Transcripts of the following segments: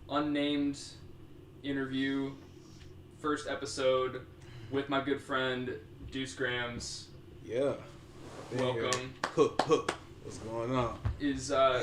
unnamed interview, first episode with my good friend Deuce Grams. Yeah. Welcome. What's going on?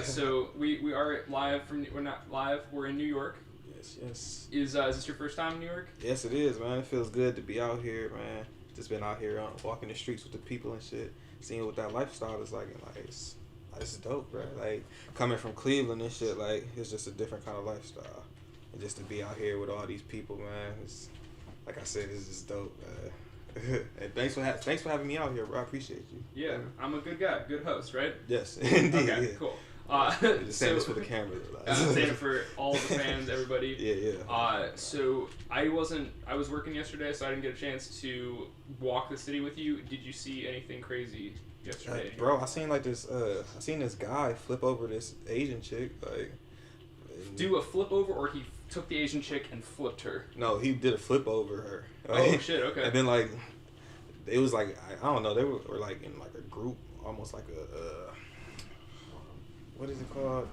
So we are live from. We're not live. We're in New York. Yes. Is this your first time in New York? Yes, it is, man. It feels good to be out here, man. Just been out here walking the streets with the people and shit, seeing what that lifestyle is like, and like it's dope, bro. Like coming from Cleveland and shit, like it's just a different kind of lifestyle, and just to be out here with all these people, man. It's like I said, it's just dope, man. And thanks for having me out here, bro. I appreciate you. Yeah, I'm a good guy, good host, right? Yes, indeed. Okay, yeah. Cool. Just saying this for the camera. I'm saying it for all the fans, everybody. Yeah. So I was working yesterday, so I didn't get a chance to walk the city with you. Did you see anything crazy yesterday? Bro, I seen this guy flip over this Asian chick, like. Do a flip over, or he took the Asian chick and flipped her? No, he did a flip over her. Oh shit! Okay. And then like, it was like I don't know. They were like in like a group, almost like a what is it called?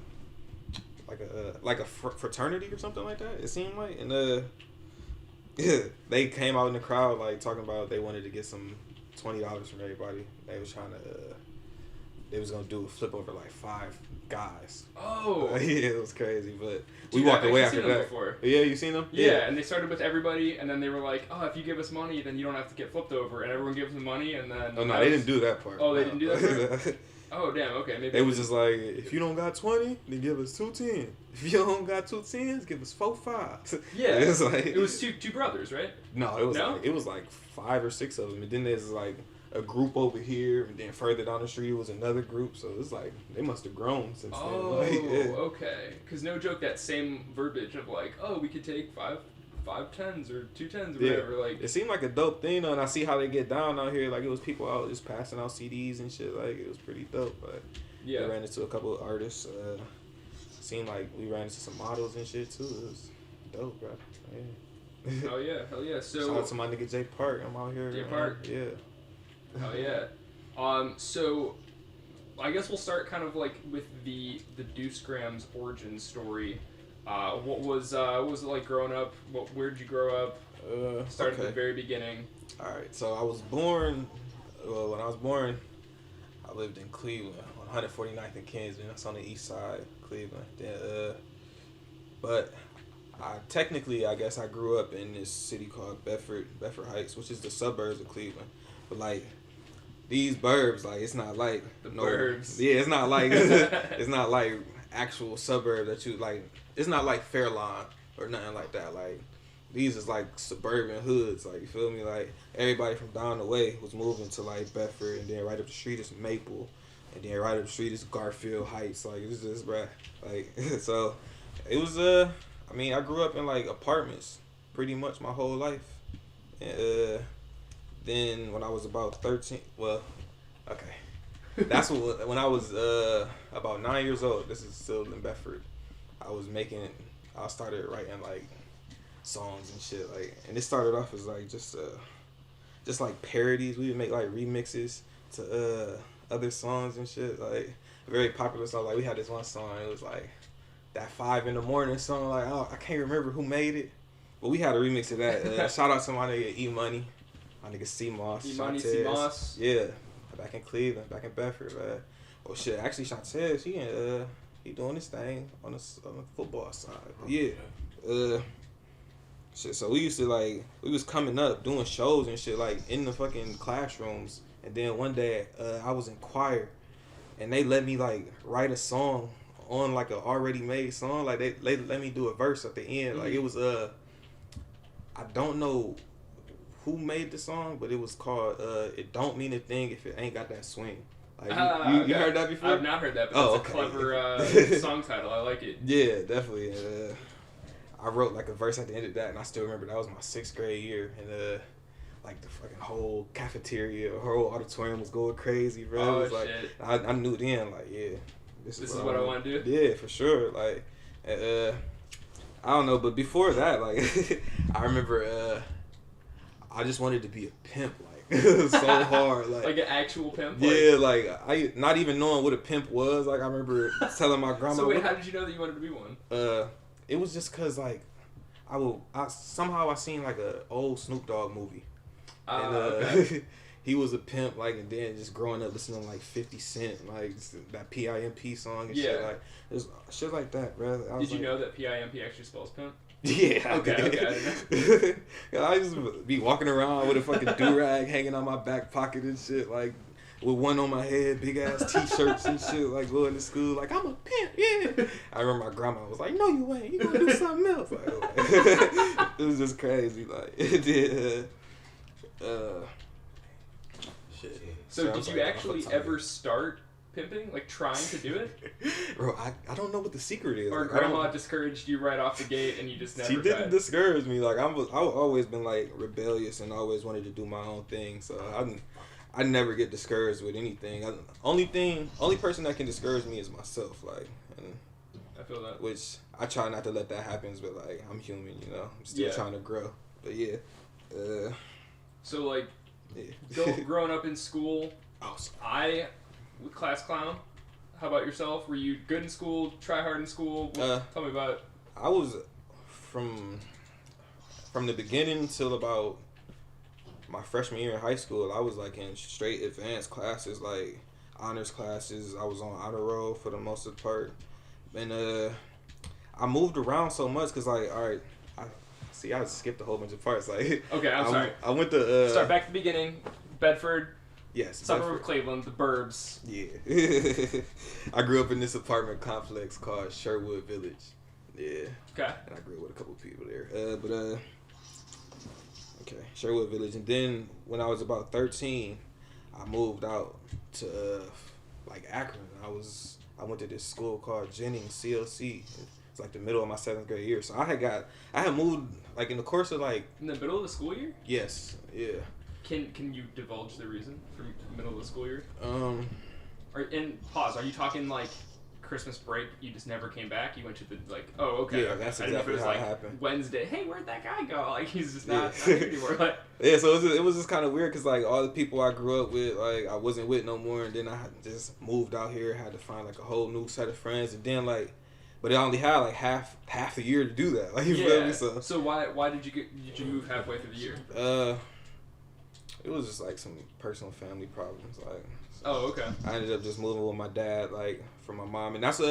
Like a fraternity or something like that. It seemed like, and yeah, they came out in the crowd like talking about they wanted to get some $20 from everybody. They was trying to. They was gonna do a flip over like 5 guys. Oh. Yeah, it was crazy, but Dude, we walked away I've after seen them that. before. Yeah, you seen them? Yeah, and they started with everybody, and then they were like, "Oh, if you give us money, then you don't have to get flipped over," and everyone gives them money, and then. Oh no, they didn't do that part. Oh, they didn't do that part. Oh damn. Okay, maybe. It was just like, if you don't got 20, then give us 2 10s. If you don't got 2 10s, give us 4 5s. Yeah. It was like it was two brothers, right? No, it was like 5 or 6 of them, and then there's like a group over here, and then further down the street was another group. So it's like they must have grown since then. Like, yeah. Okay. Because no joke, that same verbiage of like, oh, we could take 5 10s or 2 10s or whatever. Like, it seemed like a dope thing, though, and I see how they get down out here. Like it was people out just passing out CDs and shit. Like it was pretty dope. But yeah, we ran into a couple of artists. Seemed like we ran into some models and shit too. It was dope, bro. Yeah. Hell yeah. So shout out to my nigga Jay Park. I'm out here. Jay Park. Yeah. Hell yeah. So I guess we'll start kind of like with the Deuce Grams origin story. What was it like growing up? Where did you grow up? Start at the very beginning. All right. So I was born. Well, when I was born, I lived in Cleveland on 149th and Kinsman. That's on the east side of Cleveland. Then, but I guess I grew up in this city called Bedford Heights, which is the suburbs of Cleveland. But like these burbs, like it's not like the burbs. Yeah, it's not like it's not like actual suburb that you like. It's not like Fairlawn or nothing like that. Like these is like suburban hoods. Like you feel me? Like everybody from down the way was moving to like Bedford, and then right up the street is Maple, and then right up the street is Garfield Heights. Like it was just bruh. Like so, it was I mean, I grew up in like apartments pretty much my whole life. And, then when I was about 13, well, okay, that's when I was about 9 years old. This is still in Bedford. I started writing like songs and shit, like, and it started off as like just like parodies. We would make like remixes to other songs and shit, like very popular songs. Like we had this one song. It was like that 5 in the morning song. Like I can't remember who made it, but we had a remix of that. Shout out to my nigga E Money. My nigga C-Moss. E-Money, C-Moss. Yeah. Back in Cleveland, back in Bedford, man. Oh shit, actually Shantez, he doing his thing on the football side. But yeah. Shit, so we was coming up doing shows and shit like in the fucking classrooms, and then one day I was in choir and they let me like write a song on like a already made song. Like they let me do a verse at the end. Like it was I don't know who made the song, but it was called "It Don't Mean a Thing If It Ain't Got That Swing." Like you heard that before? I've not heard that, but it's a clever song title. I like it. Yeah, definitely. I wrote like a verse at the end of that, and I still remember that was my 6th grade year, and like the fucking whole cafeteria, whole auditorium was going crazy, bro. Oh, it was like, shit. I knew then, like, yeah, this is what I want to do. Yeah, for sure. Like, I don't know, but before that, like, I remember I just wanted to be a pimp, like so hard, like an actual pimp. Yeah, like I not even knowing what a pimp was. Like I remember telling my grandma. So wait, how did you know that you wanted to be one? it was just cause like I somehow I seen like a old Snoop Dogg movie, and Okay. he was a pimp, like, and then just growing up listening to like 50 Cent, like that PIMP song and shit, like there's shit like that, bro. Did you know that PIMP actually spells pimp? Yeah. Okay. I didn't know. I just be walking around with a fucking do-rag hanging on my back pocket and shit, like with one on my head, big ass t-shirts and shit, like going to school, like I'm a pimp, yeah. I remember my grandma was like, "No, you ain't. You gonna do something else." Like, it was just crazy, like it did. Shit. So did you actually ever start pimping, like trying to do it? Bro, I don't know what the secret is. Or like, grandma discouraged you right off the gate and you just never She tried? didn't discourage me. Like I've always been like rebellious and always wanted to do my own thing. So I never get discouraged with anything. Only person that can discourage me is myself. Like, and I feel that. which I try not to let that happen. But like I'm human, you know. I'm still trying to grow. But yeah. So like, Yeah. growing up in school, Awesome. with class clown. How about yourself? Were you good in school? Try hard in school? Tell me about it. I was from the beginning till about my freshman year in high school. I was like in straight advanced classes, like honors classes. I was on honor roll for the most of the part, and I moved around so much because like, all right, I skipped a whole bunch of parts. Like, okay, I'm sorry. I went to start back at the beginning. Bedford. Yes. Suburb of Cleveland, the burbs. Yeah. I grew up in this apartment complex called Sherwood Village. Yeah. Okay. And I grew up with a couple of people there. Okay, Sherwood Village. And then when I was about 13, I moved out to like Akron. I went to this school called Jennings CLC. It's like the middle of my 7th grade year. So I had moved like in the course of like in the middle of the school year. Yes. Yeah. Can you divulge the reason for middle of the school year? Pause. Are you talking like Christmas break? You just never came back. You went to the okay. Yeah, that's exactly how it happened. Wednesday. Hey, where'd that guy go? Like he's just not here anymore. Like yeah, so it was just kind of weird because like all the people I grew up with, like I wasn't with no more, and then I just moved out here, had to find like a whole new set of friends, and then like. But I only had like half a year to do that. Like you feel me? So why did you move halfway through the year? It was just like some personal family problems. Like, oh, okay. I ended up just moving with my dad, like from my mom, and that's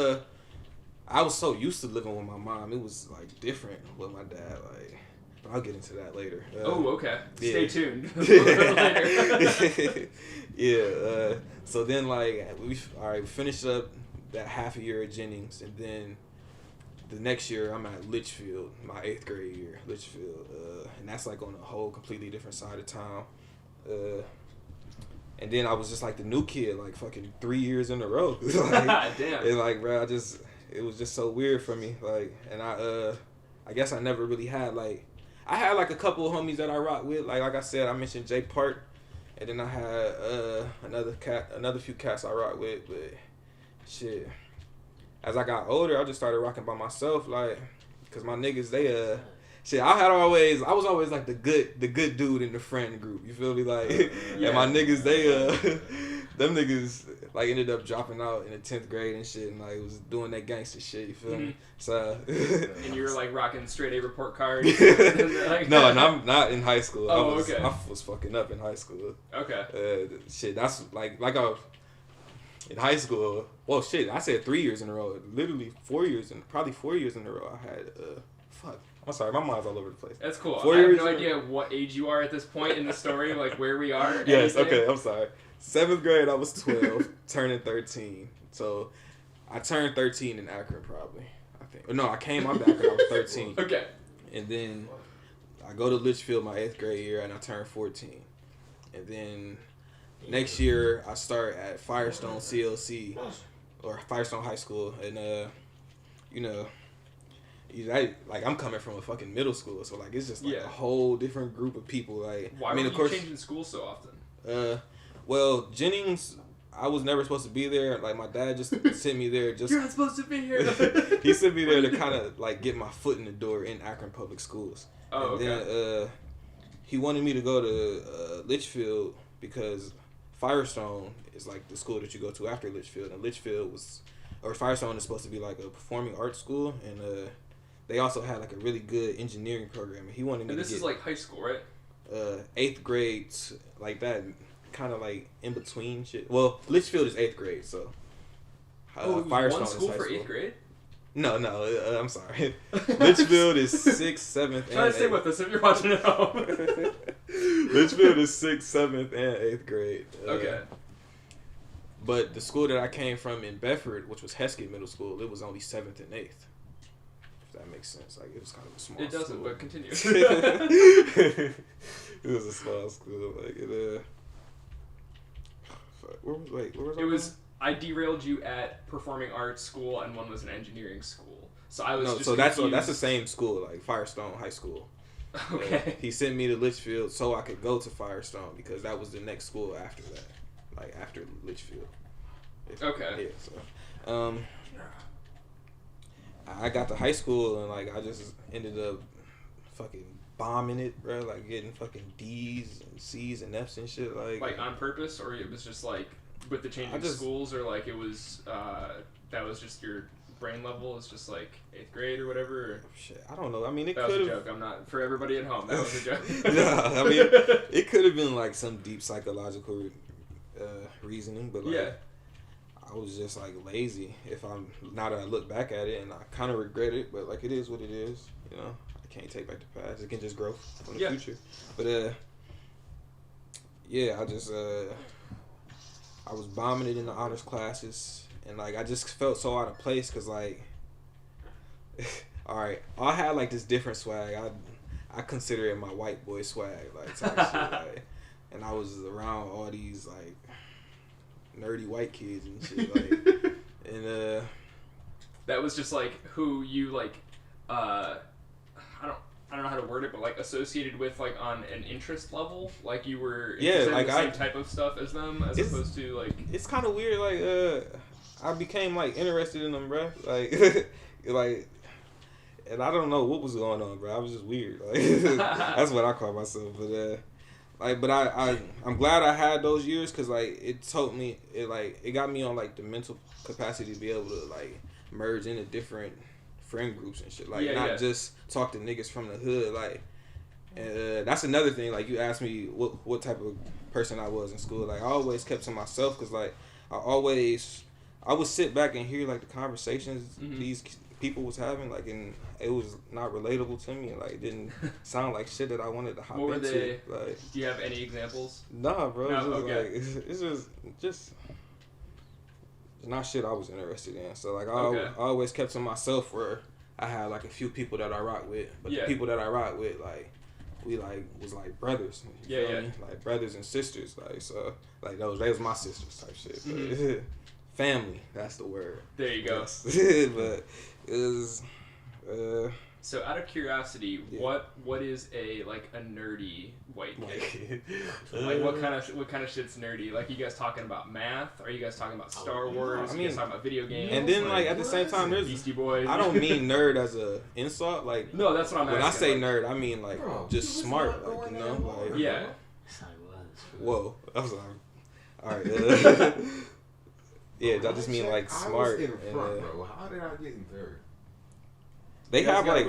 I was so used to living with my mom. It was like different with my dad. Like, but I'll get into that later. Okay. Yeah. Stay tuned. Later. Yeah. So then like we finished up that half a year at Jennings, and then the next year I'm at Litchfield, my 8th grade year, Litchfield, and that's like on a whole completely different side of town. And then I was just like the new kid, like fucking 3 years in a row. Like, damn. And like, bro, it was just so weird for me. Like, and I guess I never really had like, I had like a couple of homies that I rock with. Like I said, I mentioned Jake Park, and then I had another few cats I rock with, but shit. As I got older, I just started rocking by myself, like, cause my niggas, they shit. I was always like the good dude in the friend group. You feel me, like, and my niggas, them niggas like ended up dropping out in the 10th grade and shit, and like was doing that gangster shit. You feel me? So. And you were like rocking straight A report cards. No, and I'm not in high school. Okay. I was fucking up in high school. Okay. Shit, that's like in high school, well, shit, I said 3 years in a row. Literally 4 years, probably 4 years in a row. I had, fuck. I'm sorry, my mind's all over the place. That's cool. 4 I have years no idea what age you are at this point in the story, like where we are. Yes, anything. okay, I'm sorry. 7th grade, I was 12, turning 13. So, I turned 13 in Akron, probably, I think. No, I came on back when I was 13. Okay. And then I go to Litchfield my 8th grade year, and I turn 14. And then next year, I start at Firestone CLC, or Firestone High School, and, like I'm coming from a fucking middle school, so like it's just like a whole different group of people. Like, why were you changing schools so often? Well, Jennings, I was never supposed to be there. Like my dad just sent me there. You're not supposed to be here. He sent me there to kind of like get my foot in the door in Akron Public Schools. Oh, and okay. Then he wanted me to go to Litchfield because Firestone is like the school that you go to after Litchfield, and Firestone is supposed to be like a performing arts school, and they also had like a really good engineering program, and he wanted me And to this get is like high school, right? 8th grade, like that, kind of like in between shit. Well, Litchfield is 8th grade, so Firestone one school for 8th grade? No, I'm sorry. Litchfield is 6th, 7th, Try to stay with us if you're watching at home. Litchfield is 6th, 7th, and 8th grade. Okay. But the school that I came from in Bedford, which was Heskett Middle School, it was only 7th and 8th. If that makes sense. Like, it was kind of a small school. It doesn't, but continue. It was a small school. Like, where was I? I derailed you at performing arts school, and one was an engineering school. So I was just so confused. that's the same school, like Firestone High School. Okay. He sent me to Litchfield so I could go to Firestone because that was the next school after that, like after Litchfield. Okay. Yeah. So, I got to high school and like I just ended up fucking bombing it, bro. Like getting fucking D's and C's and F's and shit. Like on purpose, or it was just like with the change of schools, or like it was that was just your brain level is just like 8th grade or whatever. Or... Shit, I don't know. I mean, that was a joke. I'm not for everybody at home. That was a joke. Yeah, I mean, it could have been like some deep psychological reasoning, but like, yeah. I was just like lazy. Now that I look back at it, and I kind of regret it, but like it is what it is. You know, I can't take back the past. It can just grow in the future. But yeah, I just I was bombing it in the honors classes, and like I just felt so out of place because like, all right, I had like this different swag. I consider it my white boy swag, like type shit, like, and I was around all these like nerdy white kids and shit, like, and that was just like who you like, I don't know how to word it, but like associated with like on an interest level, like you were interested in the same type of stuff as them, as opposed to like. It's kind of weird, like I became like interested in them, bro, like like, and I don't know what was going on, bro. I was just weird, like that's what I call myself, but I'm glad I had those years because like it taught me, it got me on like the mental capacity to be able to like merge into different friend groups and shit, like just talk to niggas from the hood, like, and that's another thing. Like you asked me what type of person I was in school. Like I always kept to myself because like I would sit back and hear like the conversations these people was having, like, and it was not relatable to me. Like it didn't sound like shit that I wanted to hop into. What were they? Like, do you have any examples? Nah, bro. No, okay. It's just not shit I was interested in. So like I always kept to myself where I had like a few people that I rock with, but the people that I rock with, like we like was like brothers. You feel me? Like brothers and sisters. Like so like they was my sisters type shit. But, family, that's the word. There you go. But it was. So out of curiosity, what is a nerdy white kid? Like what kind of shit's nerdy? Like you guys talking about math? Are you guys talking about Star Wars? Are you guys talking about video games? And then like at the same time, there's Beastie Boys. I don't mean nerd as a insult. Like no, that's what I'm asking. When I say nerd, I mean like just smart. Like you know, like yeah. Whoa, I was like, all right. Yeah, I just mean like smart. I was in front, bro. How did I get in third? They have like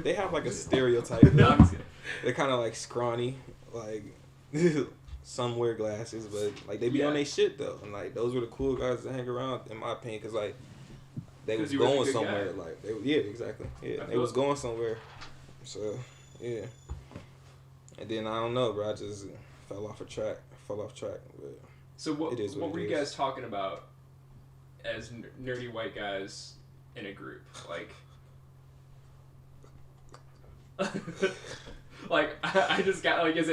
they have like a stereotype. They're kind of like scrawny, like some wear glasses, but like they be on their shit though, and like those were the cool guys to hang around, in my opinion, because like they was going somewhere. Guy. Like exactly. Yeah, they was going somewhere. So yeah, and then I don't know, bro. I just fell off track. But so what were you guys talking about as nerdy white guys in a group, like? Like I just got like, is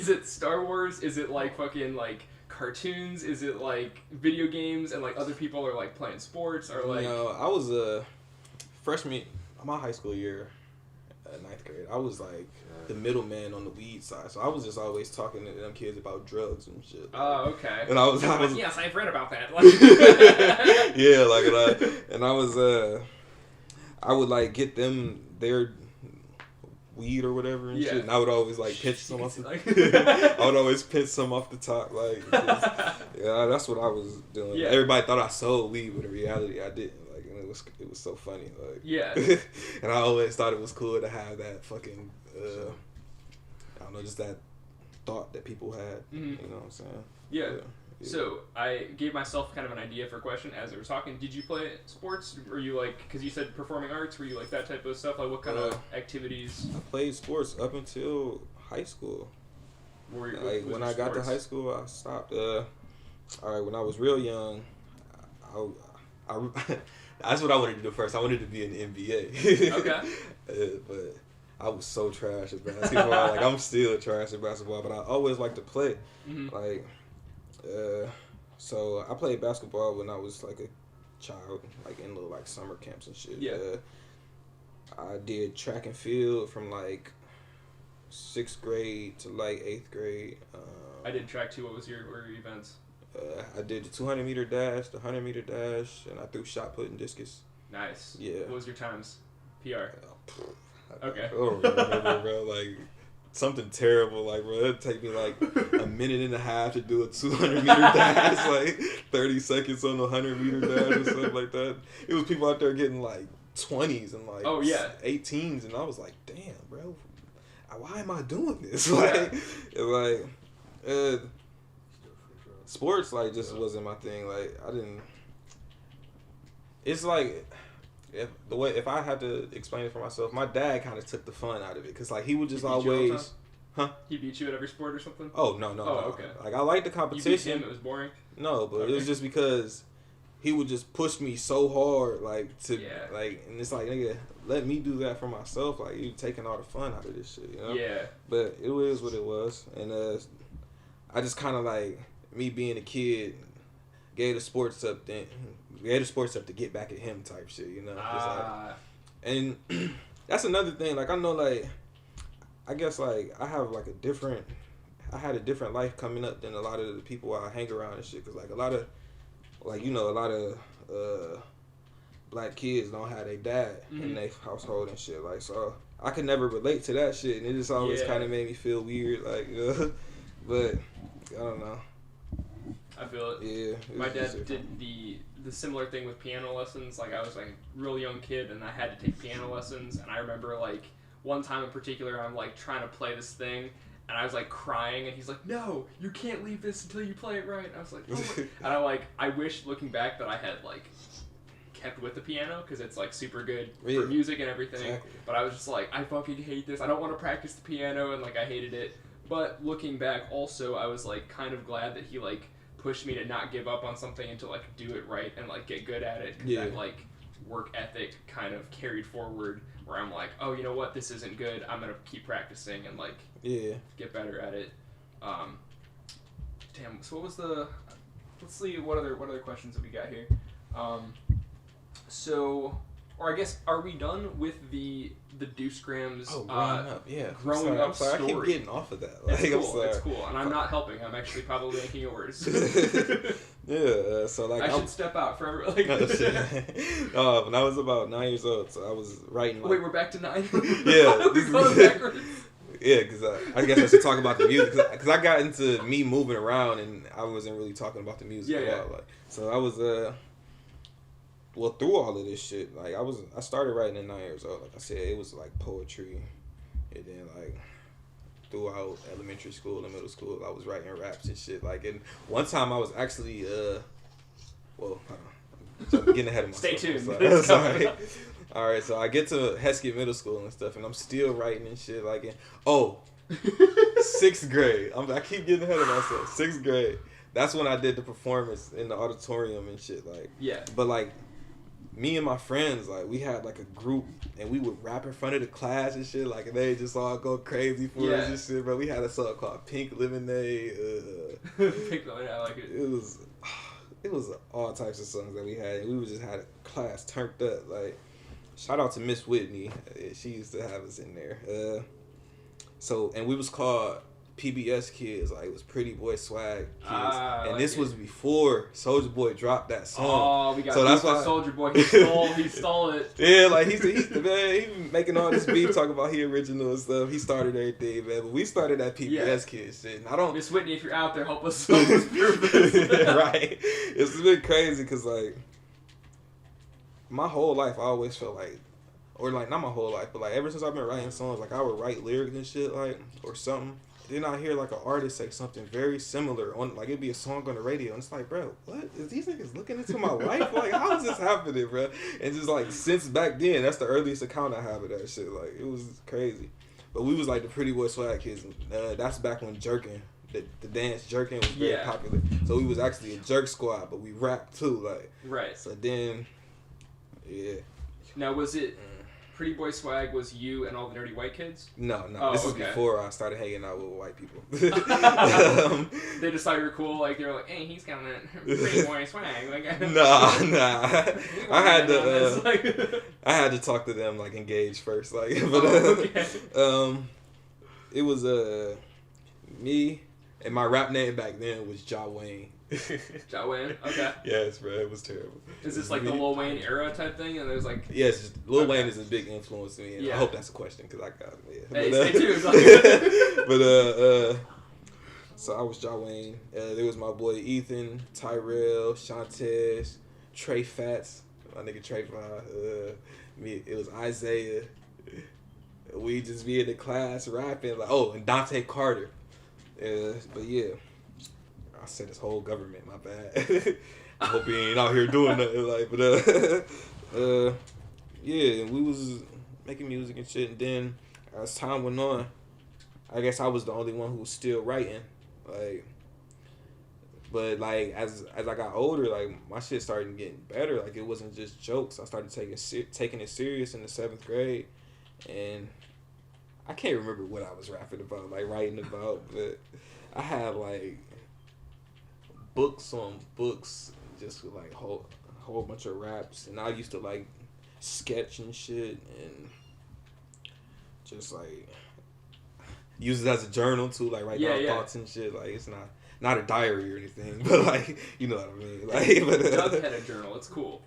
it Star Wars? Is it like fucking like cartoons? Is it like video games and like other people are like playing sports or like? No, I was a freshman my high school year, 9th grade. I was like the middleman on the weed side, so I was just always talking to them kids about drugs and shit. Oh, okay. And I was yes, I've read about that. Yeah, like I would like get them their weed or whatever and shit, and I would always like pitch some off I would always pitch some off the top, like that's what I was doing. Yeah. Everybody thought I sold weed, but in reality I didn't. Like, and it it was so funny. Like, yeah. And I always thought it was cool to have that fucking I don't know, just that thought that people had. Mm-hmm. You know what I'm saying? Yeah. So I gave myself kind of an idea for a question as I was talking. Did you play sports? Were you like, because you said performing arts, were you like that type of stuff? Like what kind of activities? I played sports up until high school. Like when I got to high school, I stopped. All right, when I was real young, I that's what I wanted to do first. I wanted to be in the NBA. Okay. But I was so trash at basketball. Like I'm still trash at basketball, but I always liked to play. Mm-hmm. Like, so I played basketball when I was like a child, like in little like summer camps and shit. Yeah. I did track and field from like 6th grade to like 8th grade. I did track too. What was your events? I did the 200 meter dash, the 100 meter dash, and I threw shot put and discus. Nice. Yeah. What was your times? PR. Okay. Oh, remember, bro, like something terrible. Like, bro, it'd take me like a minute and a half to do a 200 meter dash, like 30 seconds on the 100 meter dash or something like that. It was people out there getting like 20s and like 18s, and I was like, damn, bro, why am I doing this? Like, sports like just wasn't my thing. Like I didn't. It's like if I had to explain it for myself, my dad kind of took the fun out of it because like he would just always. Huh? He beat you at every sport or something? Oh no. Okay. Like I liked the competition. You beat him, it was boring. No, but it was just because he would just push me so hard, like like, and it's like, nigga, let me do that for myself. Like you taking all the fun out of this shit, you know? Yeah. But it was what it was, and I just kind of like me being a kid gave the sports up to get back at him type shit, you know? Like, and that's another thing. Like I know, like I guess like I had a different life coming up than a lot of the people I hang around and shit. Cause like a lot of black kids don't have their dad in their household and shit. Like so, I could never relate to that shit, and it just always kind of made me feel weird. Like, but I don't know. I feel it. Yeah. My dad did the similar thing with piano lessons. Like I was like a real young kid, and I had to take piano lessons. And I remember like one time in particular, I'm like trying to play this thing. And I was like crying, and he's like, "No, you can't leave this until you play it right." And I was like, "Oh." And I wish looking back that I had like kept with the piano because it's like super good for music and everything. Exactly. But I was just like, I fucking hate this. I don't want to practice the piano, and like I hated it. But looking back, also I was like kind of glad that he like pushed me to not give up on something and to like do it right and like get good at it. Cause that like work ethic kind of carried forward. Where I'm like, oh, you know what, this isn't good. I'm gonna keep practicing and like get better at it. Damn. So what was the? Let's see. What other questions have we got here? So, or I guess, are we done with the deuce grams? Oh, growing up, yeah. Growing up story. I keep getting off of that. Like, It's cool, and I'm not helping. I'm actually probably making it worse. Yeah, so like I should step out for when I was about 9 years old, so I was writing. Like, wait, we're back to 9. Yeah, we're going backwards. Yeah, because I guess I should talk about the music because I got into me moving around and I wasn't really talking about the music at all. Like, so I was through all of this shit, like I started writing at 9 years old. Like I said, it was like poetry, and then like throughout elementary school and middle school, I was writing raps and shit. Like, and one time I was actually I'm getting ahead of myself. Stay tuned. Sorry. All right, so I get to Heskett Middle School and stuff, and I'm still writing and shit. Like, sixth grade. I keep getting ahead of myself. 6th grade. That's when I did the performance in the auditorium and shit. Like, but like, me and my friends, like, we had like a group, and we would rap in front of the class and shit. Like, and they just all go crazy for us and shit. But we had a song called Pink Lemonade. Pink Lemonade, I like it. It was all types of songs that we had, and we just had a class turned up. Like, shout out to Miss Whitney. She used to have us in there. And we was called PBS Kids. Like, it was Pretty Boy Swag Kids. And this was before Soulja Boy dropped that song. Oh, we got that's why Soulja Boy. He stole it. Yeah, like he's the man. He making all this beef talking about he original and stuff. He started everything, man. But we started that PBS Kids shit. And I don't. Miss Whitney, if you're out there, help us prove this. Right. It's a bit crazy because like my whole life I always felt like, or like not my whole life, but like ever since I've been writing songs, like I would write lyrics and shit like or something. Then I hear like an artist say something very similar on like it'd be a song on the radio and it's like, bro, what is these niggas looking into my life? Like how is this happening, bro? And just like since back then, that's the earliest account I have of that shit. Like it was crazy. But we was like the Pretty Boy Swag kids. That's back when jerking, the dance jerking was very popular. So we was actually a jerk squad, but we rapped too. Like right. So then, yeah. Now was it Pretty Boy Swag was you and all the nerdy white kids? No. Oh, this is okay. before I started hanging out with white people. They just thought you were cool. Like they were like, hey, he's got that Pretty Boy Swag. Like, nah. I had to talk to them like engaged first. Like, but okay. It was me and my rap name back then was Ja Wayne. Ja Wayne? Okay. Yes, bro. It was terrible. Is this like the Lil Wayne era type thing? And there's like... Yes, Lil Wayne is a big influence to me. And yeah. I hope that's a question because I got it. Yeah. Hey, stay tuned. But, so I was Ja Wayne. There was my boy Ethan, Tyrell, Shantes, Trey Fats, my nigga Trey me. It was Isaiah. We just be in the class rapping like, and Dante Carter. But yeah. I said his whole government, my bad. I hope he ain't out here doing nothing like, but yeah, we was making music and shit, and then as time went on, I guess I was the only one who was still writing, like, but like as I got older, like my shit started getting better, like it wasn't just jokes. I started taking it serious in the 7th grade, and I can't remember what I was rapping about, like writing about, but I had like books on books, just with like a whole bunch of raps, and I used to like sketch and shit, and just like use it as a journal too, like write down thoughts and shit. Like it's not a diary or anything, but like you know what I mean. Like, but, Doug had a journal. It's cool.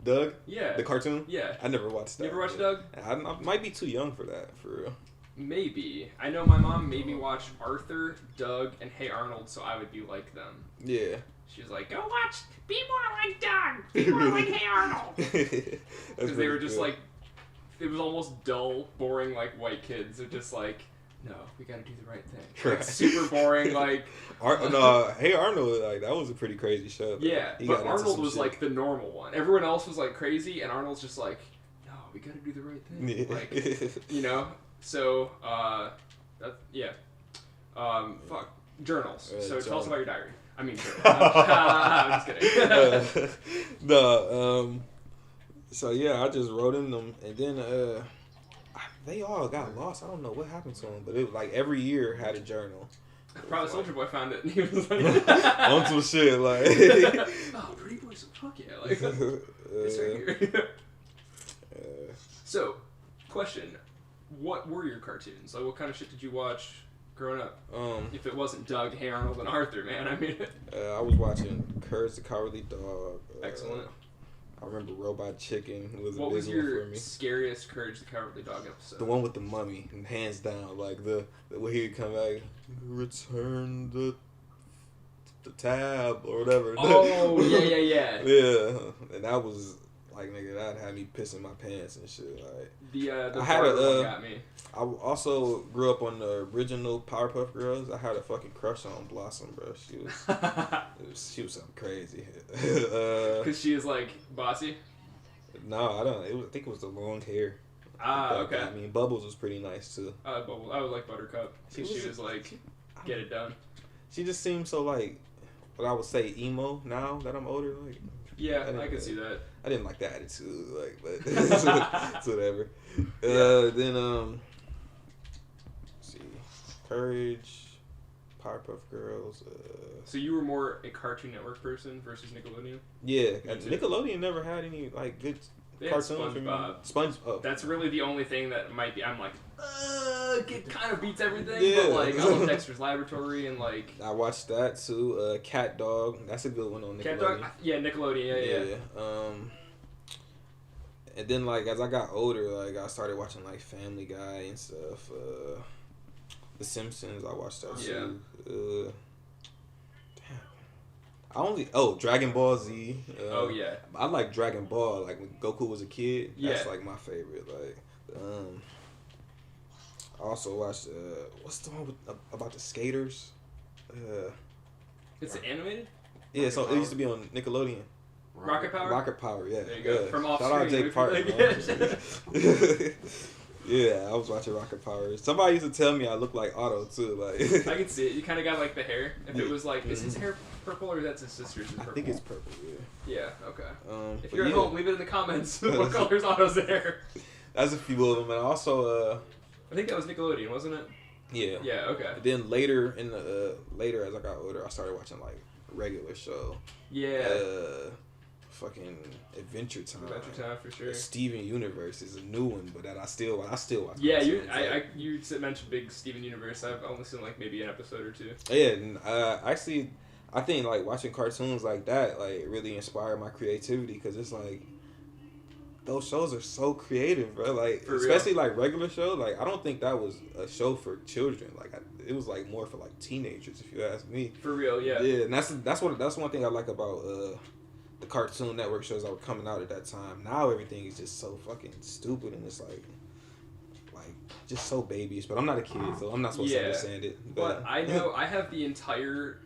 Doug? Yeah. The cartoon? Yeah. I never watched that. You ever watched Doug? I might be too young for that, for real. Maybe. I know my mom made me watch Arthur, Doug, and Hey Arnold, so I would be like them. Yeah. She was like, go watch, be more like Doug, be more like Hey Arnold. Because they were just like, it was almost dull, boring, like white kids. They're just like, no, we gotta do the right thing. Like, super boring, like... Hey Arnold, like, that was a pretty crazy show. Yeah, but Arnold was like the normal one. Everyone else was like crazy, and Arnold's just like, no, we gotta do the right thing. Yeah. Like, you know? So, fuck. Journals. So tell us about your diary. I mean, journal. I'm just kidding. So yeah, I just wrote in them, and then they all got lost. I don't know what happened to them, but it was like every year had a journal. Probably Soldier Boy found it, and he was like, on some shit like, oh, Pretty Boy, so fuck yeah, like it's right here. So, question. What were your cartoons? Like, what kind of shit did you watch growing up? If it wasn't Doug, Hey Arnold, and Arthur, man, I mean... I was watching Courage the Cowardly Dog. Excellent. I remember Robot Chicken. Was what a big was one your for me. scariest Courage the Cowardly Dog episode? The one with the mummy, hands down. Like, the way he'd come back, return the tab, or whatever. Oh, yeah. Yeah, and that was... Like, nigga, that had me pissing my pants and shit. Like, the one got me. I also grew up on the original Powerpuff Girls. I had a fucking crush on Blossom, bro. She was something crazy. Because she is like bossy. No, I don't. I think it was the long hair. Okay. I mean, Bubbles was pretty nice too. I would like Buttercup. She was like, get it done. She just seemed so like, what I would say, emo. Now that I'm older, like. Yeah, I can see that. I didn't like the attitude, like, but it's whatever. Then let's see, Courage, Powerpuff Girls. So you were more a Cartoon Network person versus Nickelodeon? Yeah, Nickelodeon never had any like good cartoons for me. SpongeBob. That's really the only thing that might be. I'm like, it kind of beats everything. Yeah. But like, I love Dexter's Laboratory and like. I watched that too. Cat Dog. That's a good one on Nickelodeon. Cat Dog. Yeah, Nickelodeon. Yeah. And then like as I got older, like I started watching like Family Guy and stuff. The Simpsons. I watched that too. Damn. Dragon Ball Z. Oh yeah. I like Dragon Ball. Like when Goku was a kid. That's Yeah. like my favorite. Like, I also watched what's the one about the skaters? It's animated. Yeah, so it used to be on Nickelodeon. Rocket Power. Rocket Power, yeah. There you go. From off Shout out screen. Jake Park. Yeah, I was watching Rocket Power. Somebody used to tell me I look like Otto too. Like I can see it. You kind of got like the hair. If it was like, is his hair purple or that's his sister's? Is I purple? think it's purple. Yeah. Yeah. Okay. If But you're at home, leave it in the comments. What color's Otto's hair? That's a few of them, and also I think that was Nickelodeon, wasn't it? yeah. Yeah. Okay. And then later as I got older, I started watching like regular show. Yeah. Fucking Adventure Time. Adventure Time for sure. Steven Universe is a new one, but that I still watch. Yeah, cartoons, you mentioned big Steven Universe. I've only seen like maybe an episode or two. Yeah, and actually, I think like watching cartoons like that like really inspired my creativity because it's like those shows are so creative, bro. Like For especially like regular show. Like I don't think that was a show for children. Like it was like more for like teenagers, if you ask me. For real, yeah. Yeah, and that's one thing I like about the Cartoon Network shows that were coming out at that time. Now everything is just so fucking stupid and it's like just so babyish. But I'm not a kid, so I'm not supposed to understand it. But I know I have the entire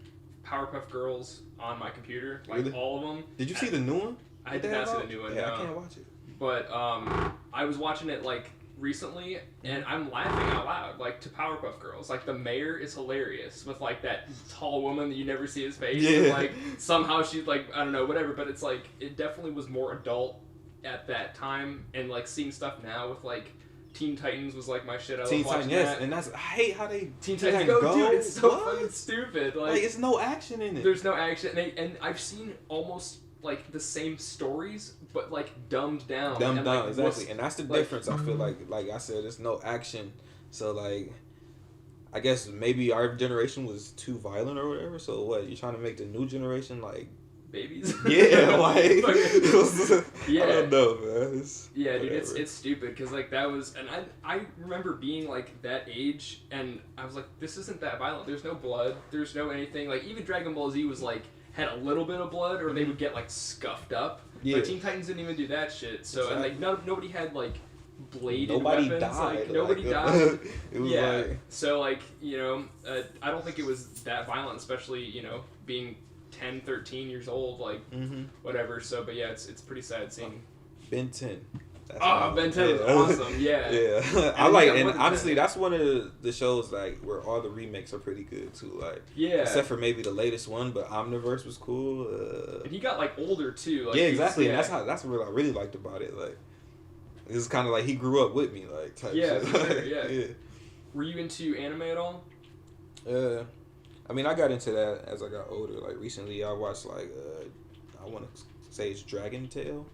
Powerpuff Girls on my computer, like Really? all of them. Did you see the new one? I did not see the new one. Yeah, No. I can't watch it. But I was watching it like recently, and I'm laughing out loud, like to Powerpuff Girls. Like the mayor is hilarious with like that tall woman that you never see his face. Yeah. And, like somehow she's like I don't know whatever, but it's like it definitely was more adult at that time, and like seeing stuff now with like Teen Titans was like my shit. I Teen love watching Titans, yes, that. and that's I hate how they Teen Titans Go, dude, it's so What? fucking stupid. Like it's no action in it. There's no action, and I've seen almost like the same stories, but like dumbed down. Dumbed down, like, exactly, and that's the difference. I feel like I said, there's no action, so like, I guess maybe our generation was too violent or whatever. So what? You're trying to make the new generation like babies? Yeah, like yeah. I don't know, man. Yeah, dude, it's stupid because like that was, and I remember being like that age, and I was like, this isn't that violent. There's no blood. There's no anything. Like even Dragon Ball Z was like had a little bit of blood, or they would get like scuffed up. Yeah. But Teen Titans didn't even do that shit. So and like nobody had like bladed Nobody weapons. died. Like, nobody like, died. It was Yeah. like So like I don't think it was that violent, especially being 10, 13 years old, like whatever. So but yeah, it's pretty sad seeing. Ben 10. Ben 10 was awesome. Yeah. Yeah. I like, and honestly, that's one of the shows like where all the remakes are pretty good too. Like, yeah. except for maybe the latest one, but Omniverse was cool. And he got like older too. Like, yeah, exactly. Yeah. And that's what I really liked about it. Like, this is kind of like he grew up with me, like type Yeah, shit. for sure, yeah. Were you into anime at all? I mean, I got into that as I got older. Like recently, I watched like I want to say it's Dragon Tail.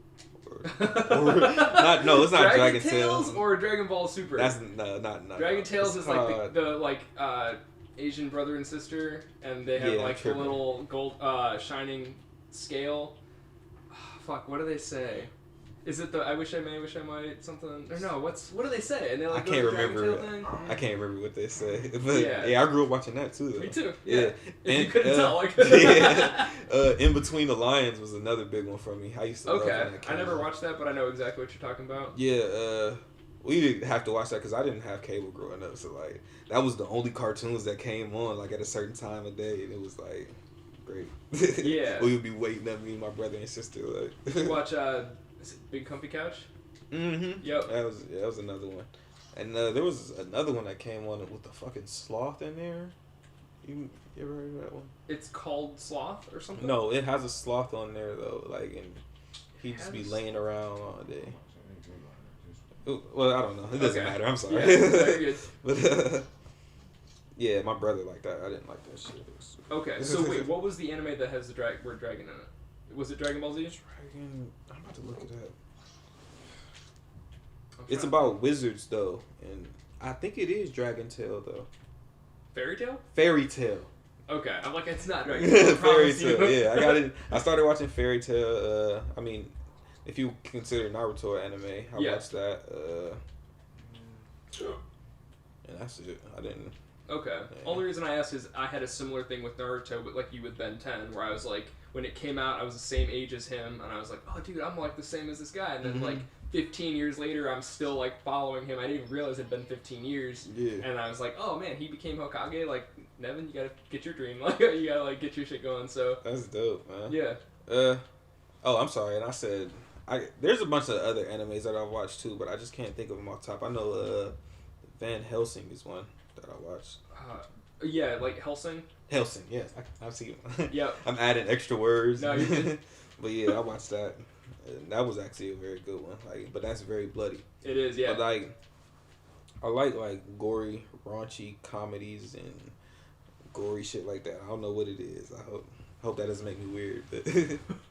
No, it's not Dragon Tales Tales or Dragon Ball Super. That's not Dragon Tales is like the Asian brother and sister, and they have like the little gold shining scale. Oh, fuck, what do they say? Is it the I wish I may, wish I might something? Or no, what do they say? And they like I can't remember. Thing? I can't remember what they say. But yeah, I grew up watching that too. Though. Me too. Yeah. And, you couldn't tell. Like In Between the Lions was another big one for me. I used to. Okay, love that I never watched that, but I know exactly what you're talking about. Yeah. We didn't have to watch that because I didn't have cable growing up, so like that was the only cartoons that came on like at a certain time of day, and it was like great. Yeah. We would be waiting at me, my brother and sister. Like. Did you watch is it Big Comfy Couch? Mm-hmm. Yep. That was another one, and there was another one that came on with the fucking sloth in there. You ever heard of that one? It's called Sloth or something. No, it has a sloth on there though. Like, and he just be laying around all day. Well, I don't know. It doesn't matter. I'm sorry. Yeah, very good. But yeah, my brother liked that. I didn't like that shit. Okay, so wait, what was the anime that has the word dragon in it? Was it Dragon Ball Z? Dragon. I'm about to look it up. It's about wizards though, and I think it is Dragon Tale though. Fairy Tail? Fairy Tail. Okay, I'm like, it's not Dragon Tale. Fairy Tail. Yeah, I got it. I started watching Fairy Tail. I mean, if you consider Naruto anime, I watched that. And that's it. I didn't. Okay. Yeah. Only reason I asked is I had a similar thing with Naruto, but like you with Ben 10, where I was like, when it came out, I was the same age as him, and I was like, oh, dude, I'm like the same as this guy. And then like 15 years later, I'm still like following him. I didn't even realize it had been 15 years. Yeah. And I was like, oh man, he became Hokage. Like, Nevin, you gotta get your dream. Like, you gotta like get your shit going. So. That's dope, man. Yeah. Oh, I'm sorry, and I said there's a bunch of other animes that I've watched too, but I just can't think of them off top. I know Van Helsing is one that I watched. Yeah, like Helsing. Helsing, yes, I've seen it. Yep. I'm adding extra words. No, you're good. But yeah, I watched that. And that was actually a very good one. Like, but that's very bloody. It is, yeah. But like, I like gory, raunchy comedies and gory shit like that. I don't know what it is. I hope that doesn't make me weird, but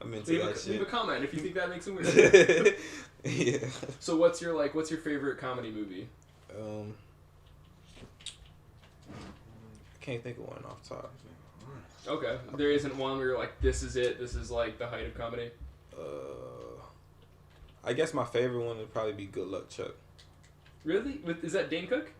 I'm into that shit. Leave a comment if you think that makes it weird. Yeah. So what's your favorite comedy movie? I can't think of one off top. Okay. There isn't one where you're like, this is it, this is like the height of comedy? I guess my favorite one would probably be Good Luck Chuck. Really? Is that Dane Cook?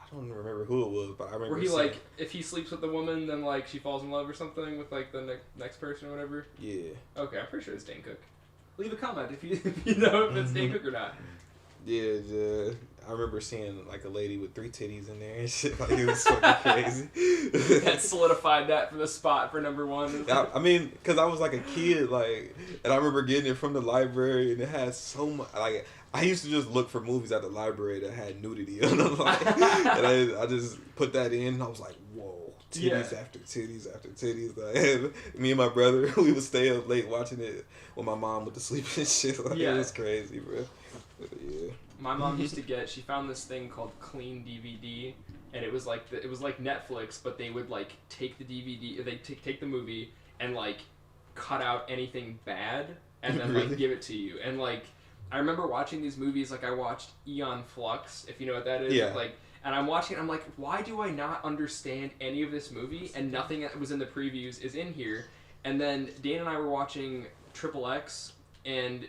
I don't remember who it was, but I remember. Where he like, if he sleeps with the woman, then like she falls in love or something with like the next person or whatever. Yeah. Okay, I'm pretty sure it's Dane Cook. Leave a comment if you know if it's Dane Cook or not. Yeah, I remember seeing like a lady with 3 titties in there and shit. Like, it was fucking crazy. That solidified that for the spot for number 1. I mean, because I was like a kid, like, and I remember getting it from the library, and it had so much. Like, I used to just look for movies at the library that had nudity on them, like, and I just put that in, and I was like, whoa, titties after titties after titties. Like, me and my brother, we would stay up late watching it when my mom went to sleep and shit. Like, it was crazy, bro. But, yeah. My mom used to she found this thing called Clean DVD, and it was like Netflix, but they would like take the DVD, they take the movie and like cut out anything bad and then like give it to you. And like I remember watching these movies, like I watched Eon Flux, if you know what that is. Yeah. Like, and I'm watching it, I'm like, why do I not understand any of this movie? And nothing that was in the previews is in here. And then Dane and I were watching XXX, and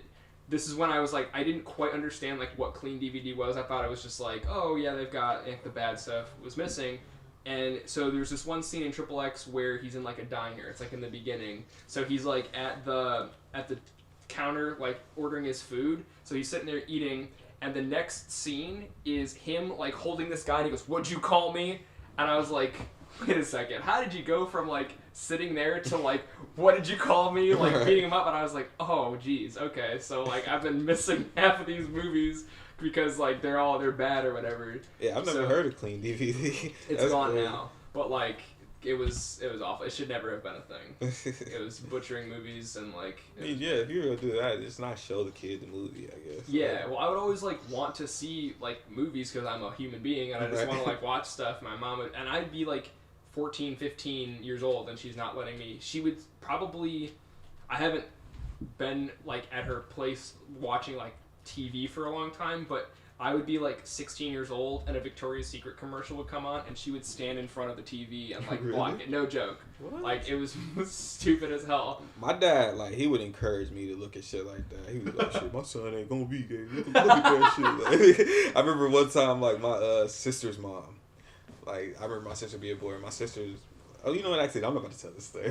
this is when I was like, I didn't quite understand like what Clean DVD was. I thought it was just like, oh yeah, they've got like, the bad stuff was missing. And so there's this one scene in XXX where he's in like a diner. It's like in the beginning. So he's like at the counter like ordering his food. So he's sitting there eating, and the next scene is him like holding this guy, and he goes, "What'd you call me?" And I was like, wait a second, how did you go from like sitting there to like, what did you call me, like beating him up? And I was like, oh geez, okay, so like I've been missing half of these movies because like they're bad or whatever. Yeah, I've never heard of Clean DVD. It's gone now, but like it was awful. It should never have been a thing. It was butchering movies and like. I mean, yeah, if you're gonna do that, just not show the kid the movie, I guess. Yeah, well, I would always like want to see like movies because I'm a human being and I just want to like watch stuff. My mom would, and I'd be like 14, 15 years old, and she's not letting me. She would probably. I haven't been like at her place watching like TV for a long time, but I would be like 16 years old, and a Victoria's Secret commercial would come on, and she would stand in front of the TV and like block it. No joke. What? Like it was stupid as hell. My dad, like, he would encourage me to look at shit like that. He was like, "Shit, my son ain't gonna be gay. Look at that shit." Like, I remember one time, like, my sister's mom. Like, I remember my sister being born. My sister's. Oh, you know what? Actually, I'm not about to tell this story.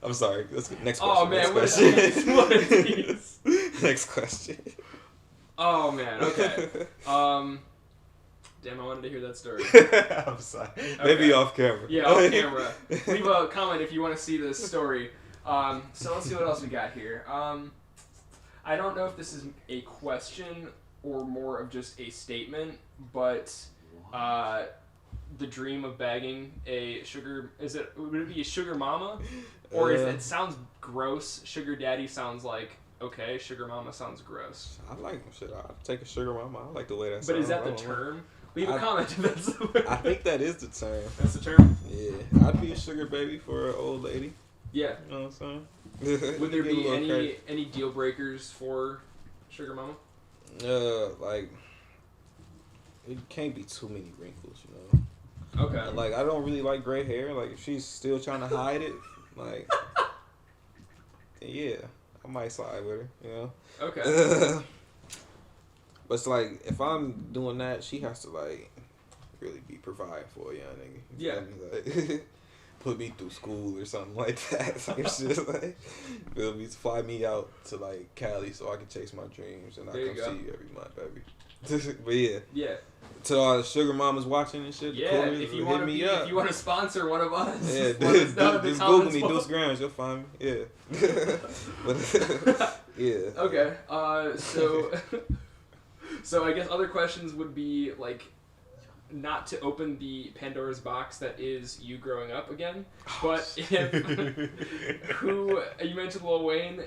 I'm sorry. Let's get next question. Oh man, next question. what are these? Next question. Oh man, okay. Damn, I wanted to hear that story. I'm sorry. Maybe off camera. Yeah, off camera. Leave a comment if you want to see this story. So let's see what else we got here. I don't know if this is a question or more of just a statement, but the dream of bagging a sugar, would it be a sugar mama? Or it sounds gross. Sugar daddy sounds like, okay, sugar mama sounds gross. I like shit. I'll take a sugar mama. I like the way that sounds. But is that the term? Leave a comment if that's the word. I think that is the term. That's the term? Yeah. I'd be a sugar baby for an old lady. Yeah. You know what I'm saying? Would there be any deal breakers for sugar mama? Like, it can't be too many wrinkles, you know? Okay. Like, I don't really like gray hair. Like, if she's still trying to hide it, like, yeah. I might slide with her, you know? Okay. But it's like, if I'm doing that, she has to, like, really be providing for a young nigga. Yeah. Like, put me through school or something like that. Like, shit, like, feel me? Fly me out to like Cali so I can chase my dreams and I come see you every month, baby. But yeah. Yeah. To all the sugar mamas watching and shit, Yeah, if you want to if you want to sponsor one of us, yeah, just Google me, Deuce Grams, you'll find me. Yeah. But, yeah. Okay. So I guess other questions would be like, not to open the Pandora's box that is you growing up again, but if who you mentioned Lil Wayne,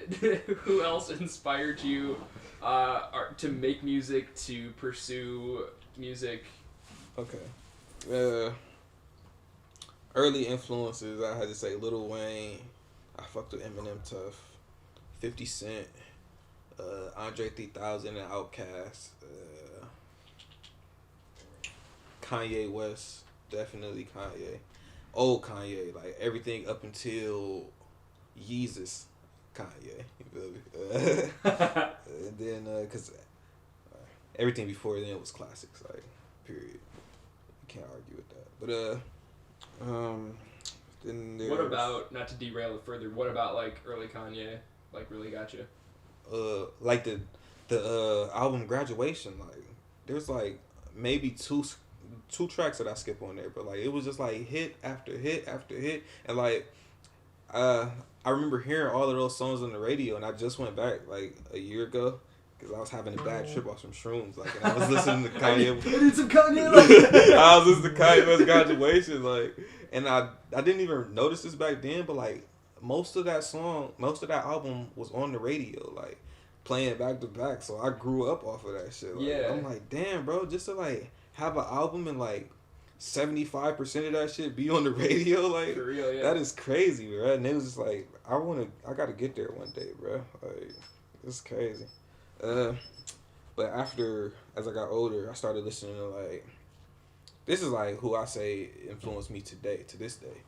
who else inspired you to make music, to pursue music? Okay. Early influences, I had to say Lil Wayne. I fucked with Eminem tough. 50 Cent. Andre 3000 and Outkast. Kanye West. Definitely Kanye. Old Kanye. Like everything up until Yeezus. Kanye. You feel me? And then, because everything before then was classics. Like, period. You can't argue with that. But, then there's... What about, not to derail it further, what about like early Kanye? Like really got you? Like the album Graduation, like there's like maybe two tracks that I skip on there, but like it was just like hit after hit after hit, and like I remember hearing all of those songs on the radio, and I just went back like a year ago because I was having a bad trip off some shrooms, like, and I was listening to Kanye. I need some Kanye. Like. I was listening to Kanye West Graduation, like, and I didn't even notice this back then, but like most of that album was on the radio, like playing back to back. So I grew up off of that shit. Like, yeah. I'm like, damn, bro, just to like have an album and like 75% of that shit be on the radio, like, for real, yeah. That is crazy, bro. And it was just like, I gotta get there one day, bro. Like, it's crazy. But as I got older, I started listening to like, this is like who I say influenced me to this day.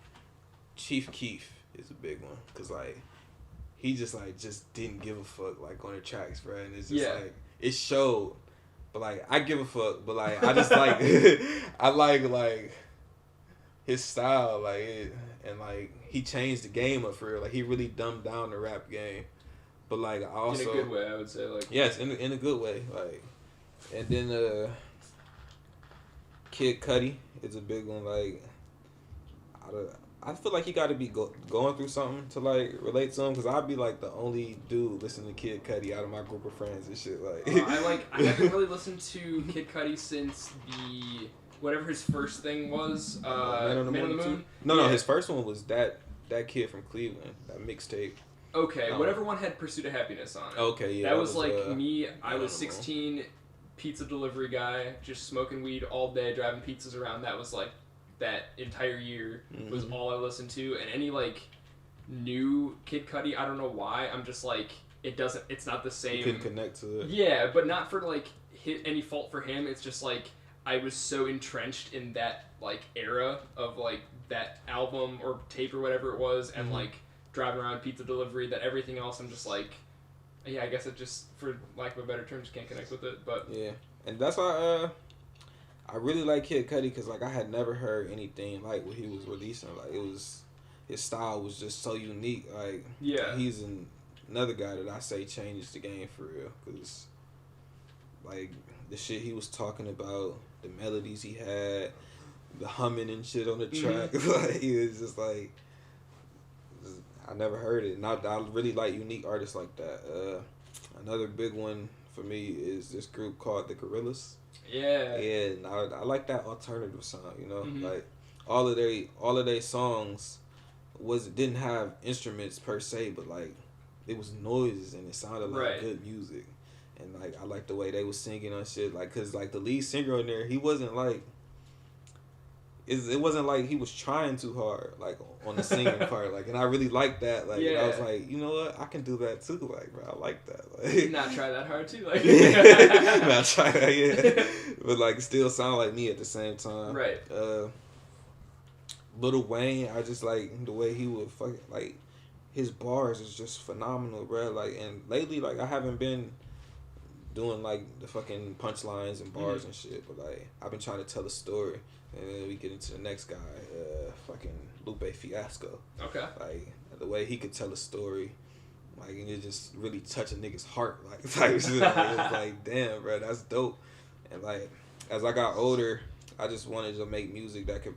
Chief Keef is a big one, cause like he just didn't give a fuck like on the tracks, bro, and it's just like it showed. But like I give a fuck, but like I just like I like his style, like and like he changed the game up for real. Like he really dumbed down the rap game. But like I also in a good way, I would say, like yes, in a good way, like. And then Kid Cudi is a big one. Like I feel like he got to be going through something to like relate to him, because I'd be like the only dude listening to Kid Cudi out of my group of friends and shit. Like I haven't really listened to Kid Cudi since whatever his first thing was. Man on the Moon. No, his first one was that kid from Cleveland, that mixtape. Okay, whatever one had Pursuit of Happiness on it. Okay, yeah. That was like me. I was 16, pizza delivery guy, just smoking weed all day, driving pizzas around. That was like. That entire year was all I listened to, and any like new Kid Cudi, I don't know why, I'm just like it's not the same. You couldn't connect to it. Yeah, but not for like any fault for him. It's just like I was so entrenched in that like era of like that album or tape or whatever it was, and like driving around pizza delivery, that everything else I'm just like, yeah, I guess it just, for lack of a better term, just can't connect with it. But yeah, and that's why I really like Kid Cudi, because like I had never heard anything like what he was releasing. Like his style was just so unique. Like he's another guy that I say changed the game for real, because like the shit he was talking about, the melodies he had, the humming and shit on the track. Like he was just like, I never heard it. And I really like unique artists like that. Another big one for me is this group called the Gorillaz. Yeah, and I like that alternative sound, you know, like all of their songs didn't have instruments per se, but like it was noises and it sounded like good music, and like I like the way they was singing on shit, like, cause like the lead singer in there, he wasn't like, it wasn't like he was trying too hard, like on the singing part, like, and I really liked that, like, and I was like, you know what, I can do that too, like, bro, I like that, like, not try that hard too, like, not try that, yeah, but like still sound like me at the same time, right? Lil Wayne, I just like the way he would fucking, like, his bars is just phenomenal, bro, like, and lately, like, I haven't been doing like the fucking punchlines and bars and shit. But like I've been trying to tell a story, and then we get into the next guy, fucking Lupe Fiasco. Okay. Like the way he could tell a story, like and it just really touch a nigga's heart, like type shit. Like, it was like, damn, bro, that's dope. And like as I got older, I just wanted to make music that could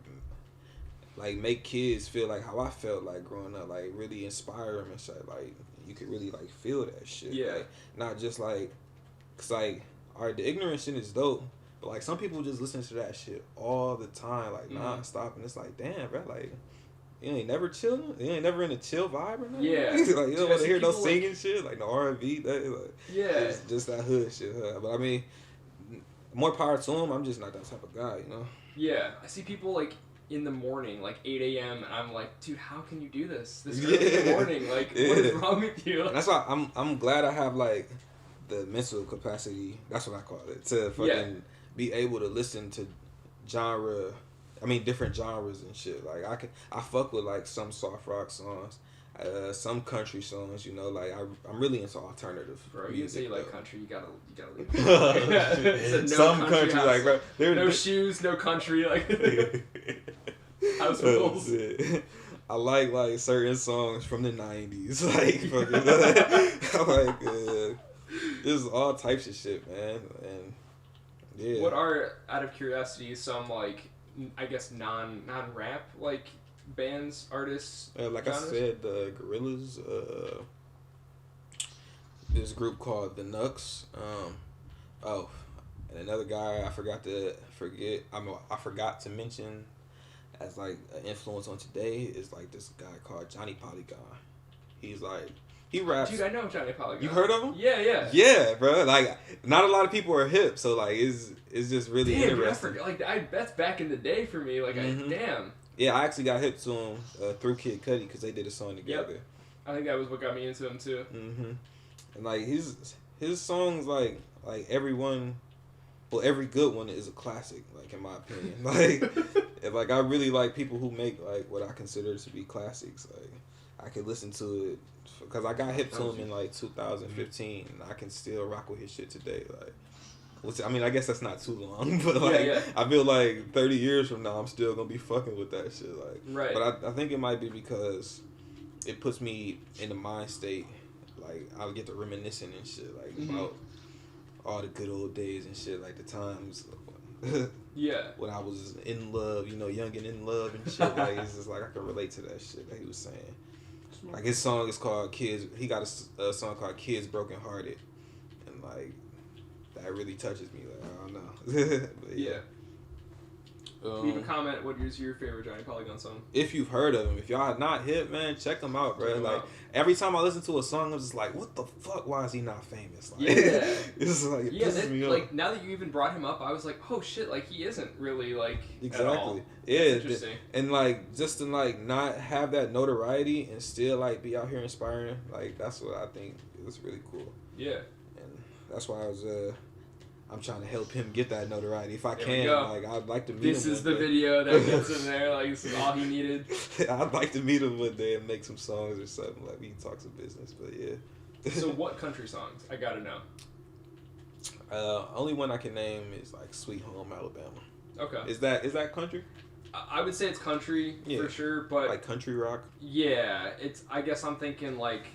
like make kids feel like how I felt like growing up, like really inspire them and shit. Like you could really like feel that shit. Yeah. Like, not just like, cause like, alright, the ignorant shit is dope, but like some people just listen to that shit all the time, like non-stop, and it's like, damn, bro, like you ain't never chilling, you ain't never in a chill vibe or nothing. Yeah. Like you don't want to hear no people, singing shit, like no R&B, that like, Yeah. it's just that hood shit. Huh? But I mean, more power to him. I'm just not that type of guy, you know. Yeah, I see people like in the morning, like 8 a.m. and I'm like, dude, how can you do this early in the morning? Like, what is wrong with you? And that's why I'm glad I have like the mental capacity. That's what I call it, to fucking be able to listen to different genres and shit. Like I fuck with like some soft rock songs, some country songs. You know, like I'm really into alternative. Bro, you say you like country, you gotta leave. No some country like bro, no shoes, no country, like house rules. I like certain songs from the 90s, like fucking, there's all types of shit, man, and yeah. What are, out of curiosity, some like I guess non-rap like bands, artists? Like genres? I said, the Gorillas. This group called the Nucks. And another guy I forgot to mention as like an influence on today is like this guy called Johnny Polygon. He's like he raps. Dude, I know Johnny Polygon. You heard of him? Yeah. Yeah, bro. Like not a lot of people are hip, so like it's just really interesting. Dude, that's back in the day for me. Like damn. Yeah, I actually got hip to him through Kid Cudi because they did a song together. Yep. I think that was what got me into him too. And like his songs, like every good one is a classic, like in my opinion. Like I really like people who make like what I consider to be classics. Like I could listen to it because I got hip to him in like 2015, and I can still rock with his shit today. Like, which, I mean, I guess that's not too long, but like I feel like 30 years from now, I'm still gonna be fucking with that shit. Like, right. But I think it might be because it puts me in the mind state. Like I'll get to reminiscing and shit, like about all the good old days and shit, like the times. When I was in love, you know, young and in love and shit. Like it's just like I can relate to that shit that he was saying. Like his song is called Kids. He got a song called Kids Broken Hearted, and like that really touches me. Like I don't know. But yeah. Leave a comment. What is your favorite Johnny Polygon song? If you've heard of him, if y'all are not hip, man, check him out, bro. Like every time I listen to a song, I'm just like, what the fuck? Why is he not famous? Like, it's like it pisses me off. Like now that you even brought him up, I was like, oh shit, like he isn't really like exactly. At all. Yeah, interesting. And like just to like not have that notoriety and still like be out here inspiring, like that's what I think is really cool. Yeah. And that's why I'm trying to help him get that notoriety. If I there can, like I'd like to meet him. This is the video that gets him there. Like this is all he needed. I'd like to meet him one day and make some songs or something. Like we can talk some business, but yeah. So what country songs? I gotta know. Only one I can name is like "Sweet Home Alabama." Okay. Is that country? I would say it's country for sure, but like country rock. Yeah, it's. I guess I'm thinking like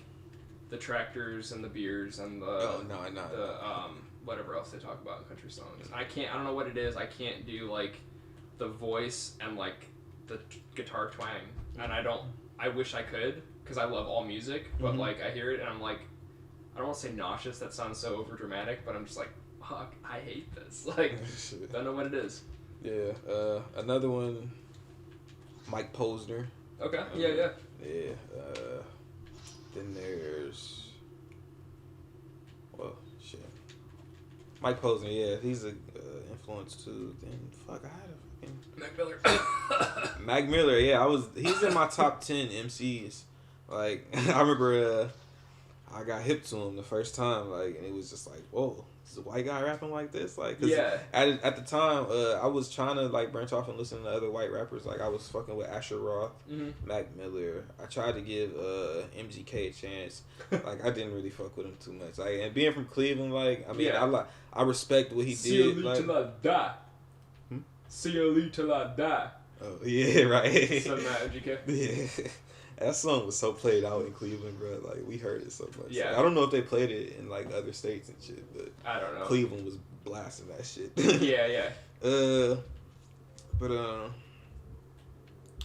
the tractors and the beers and the. Oh no, the whatever else they talk about in country songs. I don't know what it is. I can't do like the voice and like the guitar twang, and I wish I could because I love all music, but like I hear it and I'm like, I don't want to say nauseous. That sounds so over dramatic, but I'm just like, fuck, I hate this. Like, don't know what it is. Yeah. Another one, Mike Posner. Okay. Yeah. Then there's. Well, shit. Mike Posner, yeah, he's a influence too. Then fuck, I had a fucking Mac Miller. Mac Miller, yeah, he's in my top 10 MCs. Like I remember, I got hip to him the first time, like, and it was just like, whoa, is a white guy rapping like this? Like, 'cause at the time, I was trying to, like, branch off and listen to other white rappers. Like, I was fucking with Asher Roth, Mac Miller. I tried to give MGK a chance. Like, I didn't really fuck with him too much. Like, and being from Cleveland, like, I mean, I respect what he did. Like, till I die. See you till I die. Oh, yeah, right. Something like MGK. Yeah. That song was so played out in Cleveland, bro. Like, we heard it so much. Yeah. Like, I don't know if they played it in, like, other states and shit, but I don't know. Cleveland was blasting that shit. Yeah.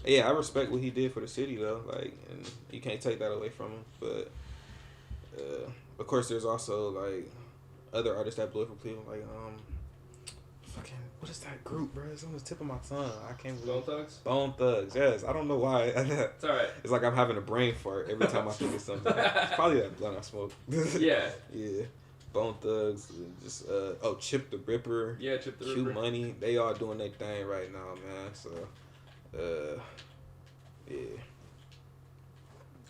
Yeah, I respect what he did for the city, though. Like, and you can't take that away from him. But, of course, there's also, like, other artists that blew it from Cleveland. Like, fucking, what is that group, bro? It's on the tip of my tongue. I can't believe. Bone Thugs? Bone Thugs, yes. I don't know why. It's alright. It's like I'm having a brain fart every time I think of something. It's probably that blunt I smoke. Yeah. Yeah. Bone Thugs, just, Chip the Ripper. Yeah, Chip the Q Ripper. Money. They all doing their thing right now, man. So, yeah.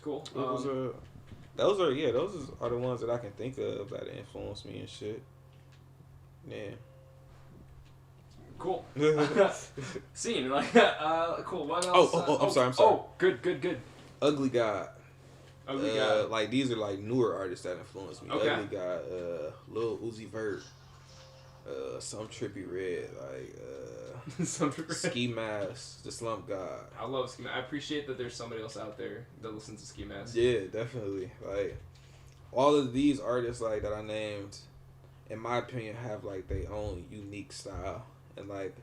Cool. Those are the ones that I can think of that influenced me and shit. Yeah. Cool. Scene, like, cool. What Oh, else? I'm sorry. Oh, good. Ugly God. Ugly God. Like, these are, like, newer artists that influenced me. Okay. Ugly God, Lil Uzi Vert, Some Trippy Red, like, Some Trippy Red. Ski Mask, The Slump God. I love Ski Mask. I appreciate that there's somebody else out there that listens to Ski Mask. Yeah, definitely. Like, all of these artists, like, that I named, in my opinion, have, like, their own unique style. And, like,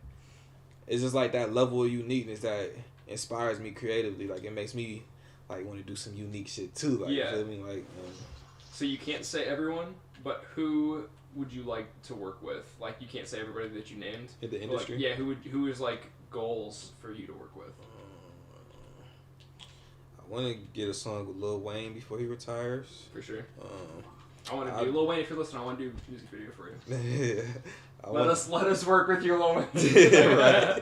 it's just, like, that level of uniqueness that inspires me creatively. Like, it makes me, like, want to do some unique shit, too. Like, Yeah. You feel me? Like, So you can't say everyone, but who would you like to work with? Like, you can't say everybody that you named. in the But, industry? like, yeah, who is, like, goals for you to work with? I want to get a song with Lil Wayne before he retires. For sure. I want to do, Lil Wayne, if you're listening, I want to do a music video for you. Let us work with you, Lil Wayne. Yeah, right.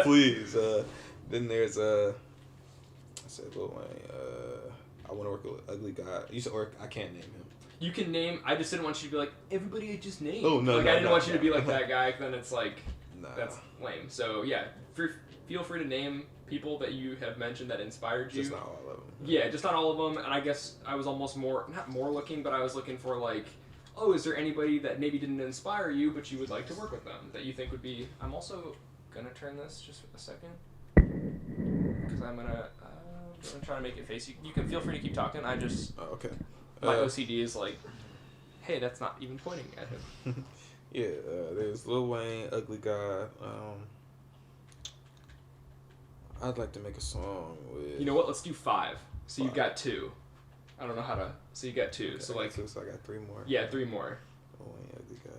Please. Then there's I said Lil Wayne. I want to work with Ugly God. You said, or I can't name him. You can name. I just didn't want you to be like everybody I just named. Oh no! Like no, I didn't no, want you no. to be like that guy. Then it's like Nah. that's lame. So yeah, feel free to name people that you have mentioned that inspired you. Just not all of them. Yeah, just not all of them. And I guess I was almost not more looking, but I was looking for like, oh, is there anybody that maybe didn't inspire you, but you would like to work with them that you think would be? I'm also gonna turn this just a second because I'm gonna try to make it face. You can feel free to keep talking. I just okay. my OCD is like, hey, that's not even pointing at him. Yeah, there's Lil Wayne, Ugly God. I'd like to make a song with. You know what? Let's do 5. So you've 5. got 2. I don't know how to. So you got 2. Okay, So like. so I got 3 more. Yeah, 3 more. Lil Wayne, Ugly God.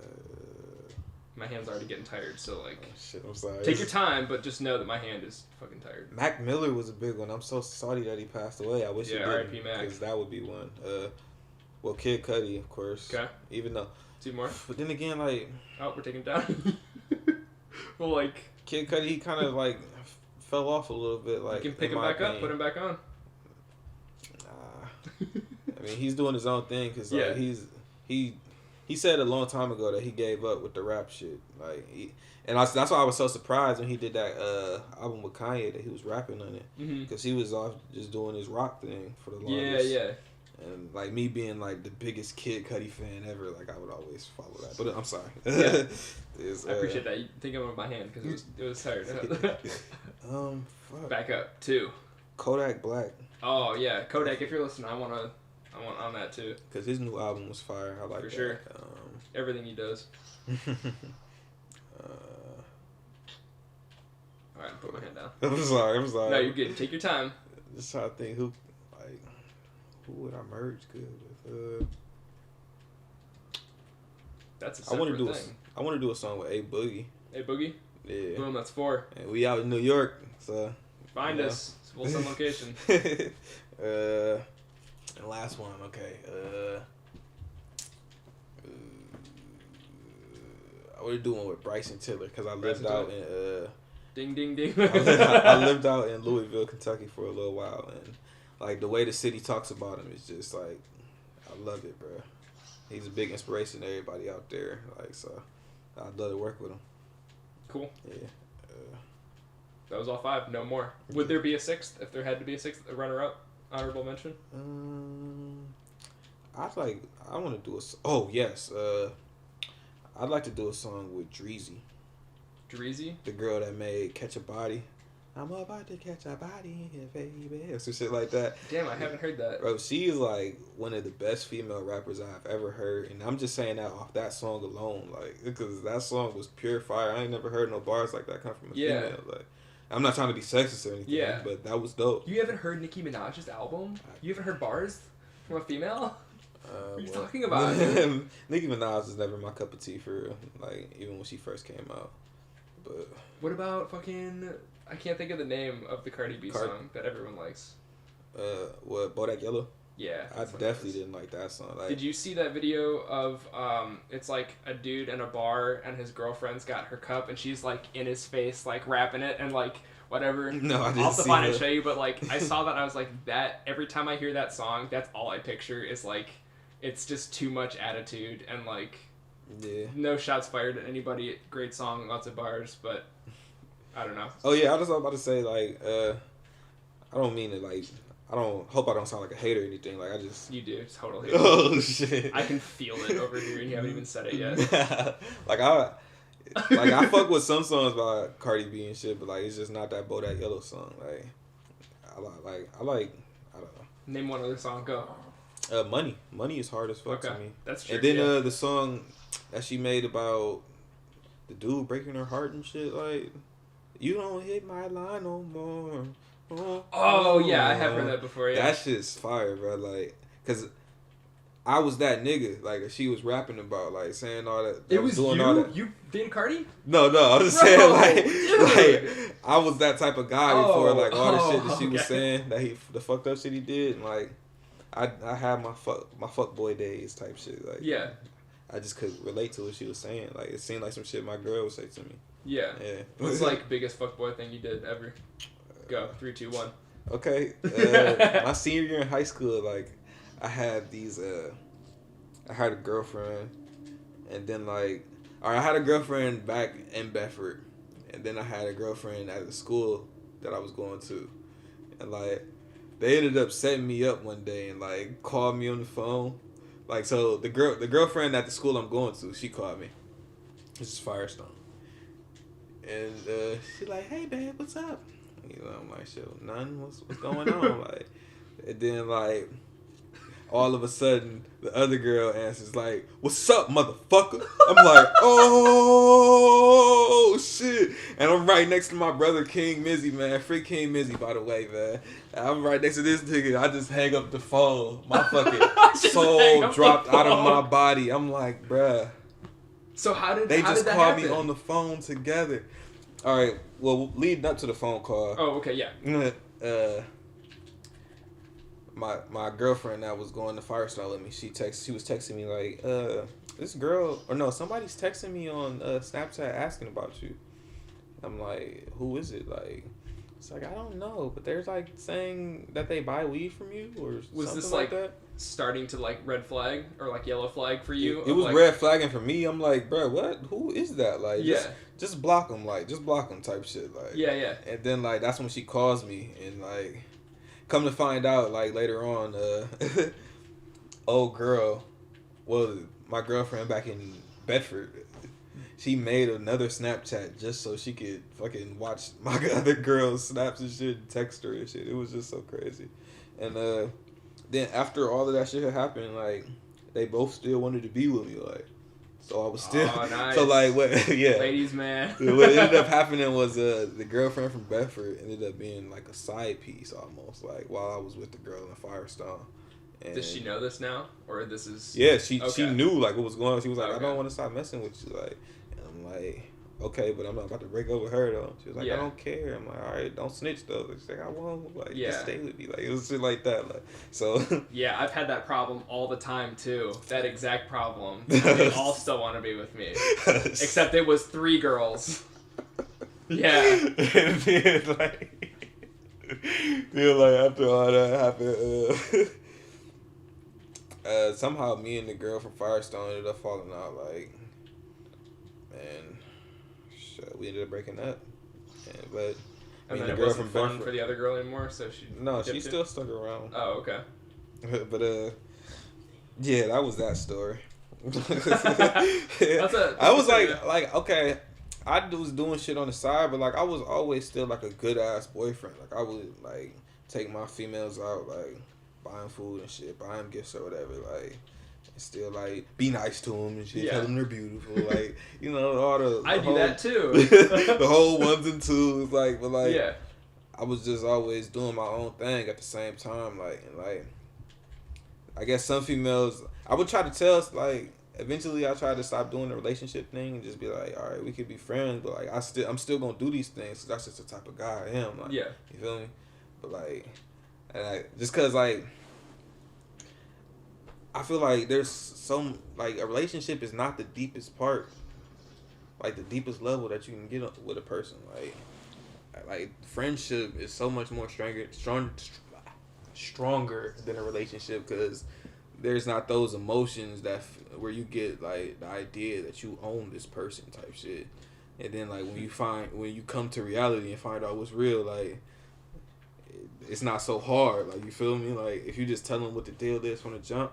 My hand's already getting tired. So like. Oh, shit, I'm sorry. Take your time, but just know that my hand is fucking tired. Mac Miller was a big one. I'm so sorry that he passed away. I wish he didn't. R.I.P. Mac. Because that would be one. Well, Kid Cudi, of course. Okay. Even though. 2 more. But then again, like. Oh, we're taking it down. Well, like. Kid Cudi, he kind of like fell off a little bit. Like, You can pick him back up, put him back on. Nah. I mean, he's doing his own thing because like, Yeah. he said a long time ago that he gave up with the rap shit. Like, that's why I was so surprised when he did that album with Kanye that he was rapping on it because he was off just doing his rock thing for the longest. Yeah. And like me being like the biggest Kid Cudi fan ever, like I would always follow that. But I'm sorry. Yeah. I appreciate that. You think of my hand because it was tired. Fuck. Back up. 2. Kodak Black. Oh yeah, Kodak. If you're listening, I want on that too. Because his new album was fire. I like For that. sure. Everything he does. All right, put my hand down. I'm sorry. No, you're good. Take your time. Just trying to think who would I merge good with? That's a I separate want thing. I want to do a song with A Boogie. Hey, Boogie. Yeah. Boom, that's 4. And we out in New York, so Find us. We'll send location. And last one, okay. I would do one with Bryson Tiller because I lived out in Ding, ding, ding. I lived out in Louisville, Kentucky for a little while, and like the way the city talks about him is just like love it, bro. He's a big inspiration to everybody out there. Like, so I'd love to work with him. Cool. Yeah. That was all 5. No more. Would there be a 6th if there had to be a 6th runner-up? Honorable mention? I want to do a. Oh yes. I'd like to do a song with Dreezy. Dreezy? The girl that made Catch a Body. I'm about to catch a body, baby. Or some shit like that. Damn, I haven't heard that. Bro, she is like one of the best female rappers I've ever heard. And I'm just saying that off that song alone. Like, because that song was pure fire. I ain't never heard no bars like that come from a female. Like, I'm not trying to be sexist or anything, but that was dope. You haven't heard Nicki Minaj's album? You haven't heard bars from a female? What are you talking about? Nicki Minaj is never my cup of tea for real. Like, even when she first came out. But what about fucking... I can't think of the name of the Cardi B song that everyone likes. What, Bodak Yellow? Yeah. I definitely didn't like that song. Like, did you see that video of, it's like a dude in a bar and his girlfriend's got her cup and she's like in his face, like rapping it and like whatever. No, I didn't see that. I'll have to find it and show you, but like I saw that and I was like, that, every time I hear that song, that's all I picture is like, it's just too much attitude and like, no shots fired at anybody. Great song, lots of bars, but I don't know. Oh yeah, I was about to say like, I don't mean it like, I hope I don't sound like a hater or anything. Like I just. You do, totally. Oh shit. I can feel it over here, and you haven't even said it yet. I fuck with some songs by Cardi B and shit, but like it's just not that Bodak Yellow song. Like, I don't know. Name one other song. Go. Money is hard as fuck to me. That's true. And then the song that she made about the dude breaking her heart and shit, like, you don't hit my line no more. Oh yeah, I have heard that before. Yeah, that shit's fire, bro. Like, cause I was that nigga. Like, she was rapping about, like, saying all that. It was doing you. All that. You dated Cardi? No. I was just saying, like I was that type of guy before, like all the shit that she was saying, that the fucked up shit he did. And, like, I had my fuck boy days type shit. Like, yeah, I just could relate to what she was saying. Like, it seemed like some shit my girl would say to me. Yeah. What's like biggest fuckboy thing you did ever? Go 3, 2, 1. Okay, my senior year in high school, like I had I had a girlfriend, and then like, I had a girlfriend back in Bedford, and then I had a girlfriend at the school that I was going to, and like they ended up setting me up one day and like called me on the phone, like so the girlfriend at the school I'm going to, she called me. This is Firestone, and she like, hey babe, what's up? You know, I'm like, shit, nothing. What's going on? Like, and then like, all of a sudden, the other girl answers like, "What's up, motherfucker?" I'm like, oh shit, and I'm right next to my brother King Mizzy, man. Free King Mizzy, by the way, man. I'm right next to this nigga. I just hang up the phone. My fucking soul dropped out of my body. I'm like, bruh. So how did they how just did that called happen? me on the phone together? All right. Well, leading up to the phone call. Oh, okay, yeah. My girlfriend that was going to Firestone with me, she was texting me like, this girl, or no, somebody's texting me on Snapchat asking about you. I'm like, who is it? Like, it's like, I don't know, but they're like saying that they buy weed from you or was something this like that. Starting to like red flag or like yellow flag for you? It was like, red flagging for me. I'm like, bro, what? Who is that? Like, yeah. Just block them, like, just block them type shit, like. Yeah. And then like that's when she calls me, and like, come to find out, like later on, old girl, well, my girlfriend back in Bedford, she made another Snapchat just so she could fucking watch my other girl's snaps and shit, and text her and shit. It was just so crazy, and then after all of that shit had happened, like, they both still wanted to be with me, like, so I was still, nice. So like, what, yeah. Ladies, man. What ended up happening was, the girlfriend from Bedford ended up being like a side piece almost, like, while I was with the girl in Firestone. And does she know this now? Or this is... Yeah, she knew, like, what was going on. She was like, Okay. I don't want to stop messing with you, like, and I'm like, okay, but I'm not about to break up with her, though. She was like, Yeah. I don't care. I'm like, all right, don't snitch, though. She's like, I won't, like, Yeah. just stay with me. Like, it was shit like that, like, so. Yeah, I've had that problem all the time, too. That exact problem. And they all still want to be with me. Except it was 3 girls. Yeah. And then, like, after all that happened, Somehow me and the girl from Firestone ended up falling out. Like, man, shit, we ended up breaking up. Yeah, but And me then the it girl wasn't from fun Bedford, for the other girl anymore, so she. no, she dipped it? still stuck around. Oh, okay. But yeah, that was that story. I was like okay, I was doing shit on the side, but like I was always still like a good ass boyfriend. Like I would like take my females out, like buying food and shit, buying gifts or whatever, like. And still like be nice to them and shit, Yeah. tell them they're beautiful, like you know all the I do whole, that too. the whole ones and twos, like but like Yeah. I was just always doing my own thing at the same time, like and like I guess some females I would try to tell like eventually I tried to stop doing the relationship thing and just be like, all right, we could be friends, but like I'm still gonna do these things because that's just the type of guy I am. Like, Yeah. you feel me? But like, and just cause like I feel like there's some like a relationship is not the deepest part, like the deepest level that you can get with a person. Like friendship is so much more stronger than a relationship because there's not those emotions that where you get like the idea that you own this person type shit, and then like when you come to reality and find out what's real, like it's not so hard. Like you feel me? Like if you just tell them what the deal is from the jump,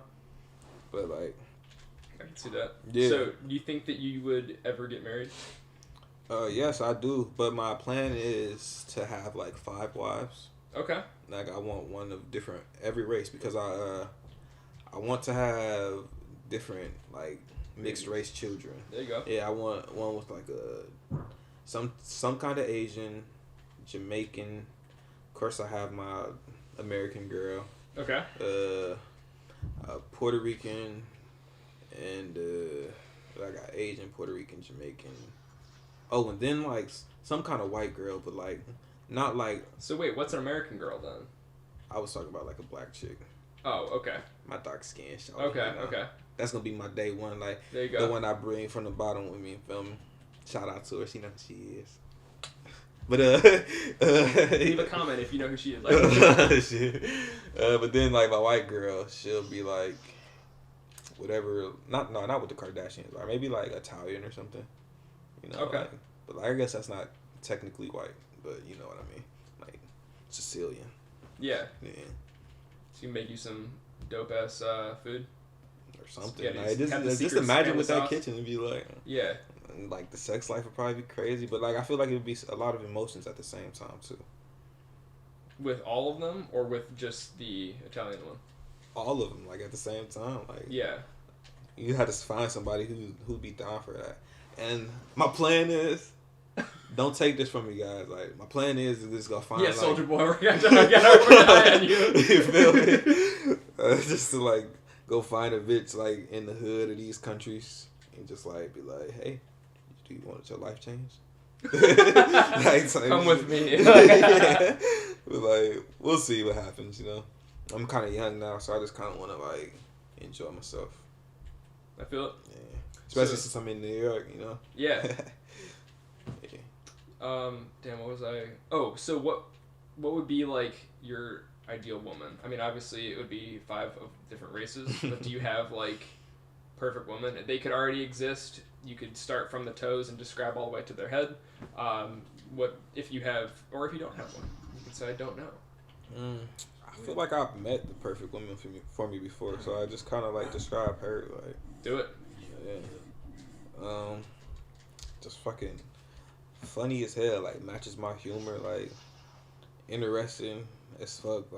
but like I can see that. Yeah. So, do you think that you would ever get married? Yes, I do. But my plan is to have like 5 wives. Okay. Like I want one of different every race because I want to have different like mixed race children. There you go. Yeah, I want one with like some kind of Asian, Jamaican. Of course, I have my American girl. Okay. Puerto Rican, and I got Asian, Puerto Rican, Jamaican. Oh, and then like some kind of white girl, but like not like. So wait, what's an American girl then? I was talking about like a black chick. Oh, okay. My dark skin. Okay, okay. That's gonna be my day one. Like there you go. The one I bring from the bottom with me. Feel me? Shout out to her. She knows who she is. But leave a comment if you know who she is. Like, shit. But then like my white girl, she'll be like whatever. Not with the Kardashians. Or maybe like Italian or something. You know. Okay. Like, but like, I guess that's not technically white, but you know what I mean. Like Sicilian. Yeah. Yeah. She can make you some dope ass food. Or something. Get Like, have the just secret imagine with that sauce. kitchen and be like. Yeah. Like the sex life would probably be crazy, but like I feel like it would be a lot of emotions at the same time too. With all of them, or with just the Italian one? All of them, like at the same time, like yeah. You had to find somebody who'd be down for that. And my plan is, don't take this from me, guys. Like my plan is to just go find. Yeah, like, Soldier Boy, we're gonna get our eye on you. You feel me? Just to like go find a bitch like in the hood of these countries and just like be like, hey. Do you want your life change? Like, come with me. Yeah. But like, we'll see what happens. You know, I'm kind of young now, so I just kind of want to like enjoy myself. I feel it. Yeah, especially since I'm in New York. You know. Yeah. Yeah. Damn. What was I? Oh, so what would be like your ideal woman? I mean, obviously it would be 5 of different races, but do you have like perfect woman? They could already exist. You could start from the toes and just grab all the way to their head. What if you have, or if you don't have one? You can say I don't know. I feel like I've met the perfect woman for me before, so I just kind of like describe her like. Do it. Yeah. Just fucking funny as hell. Like matches my humor. Like interesting as fuck.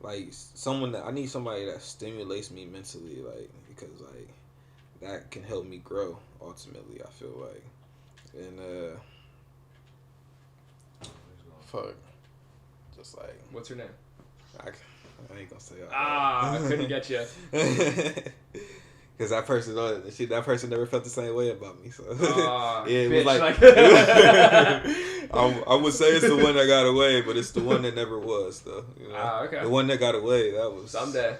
Like someone that I need somebody that stimulates me mentally. Like because like. That can help me grow ultimately. I feel like, and fuck, just like what's her name? I ain't gonna say. I couldn't get you. Because that person never felt the same way about me. So yeah, it bitch, was like I would say it's the one that got away, but it's the one that never was though. You know? Okay. The one that got away, that was someday.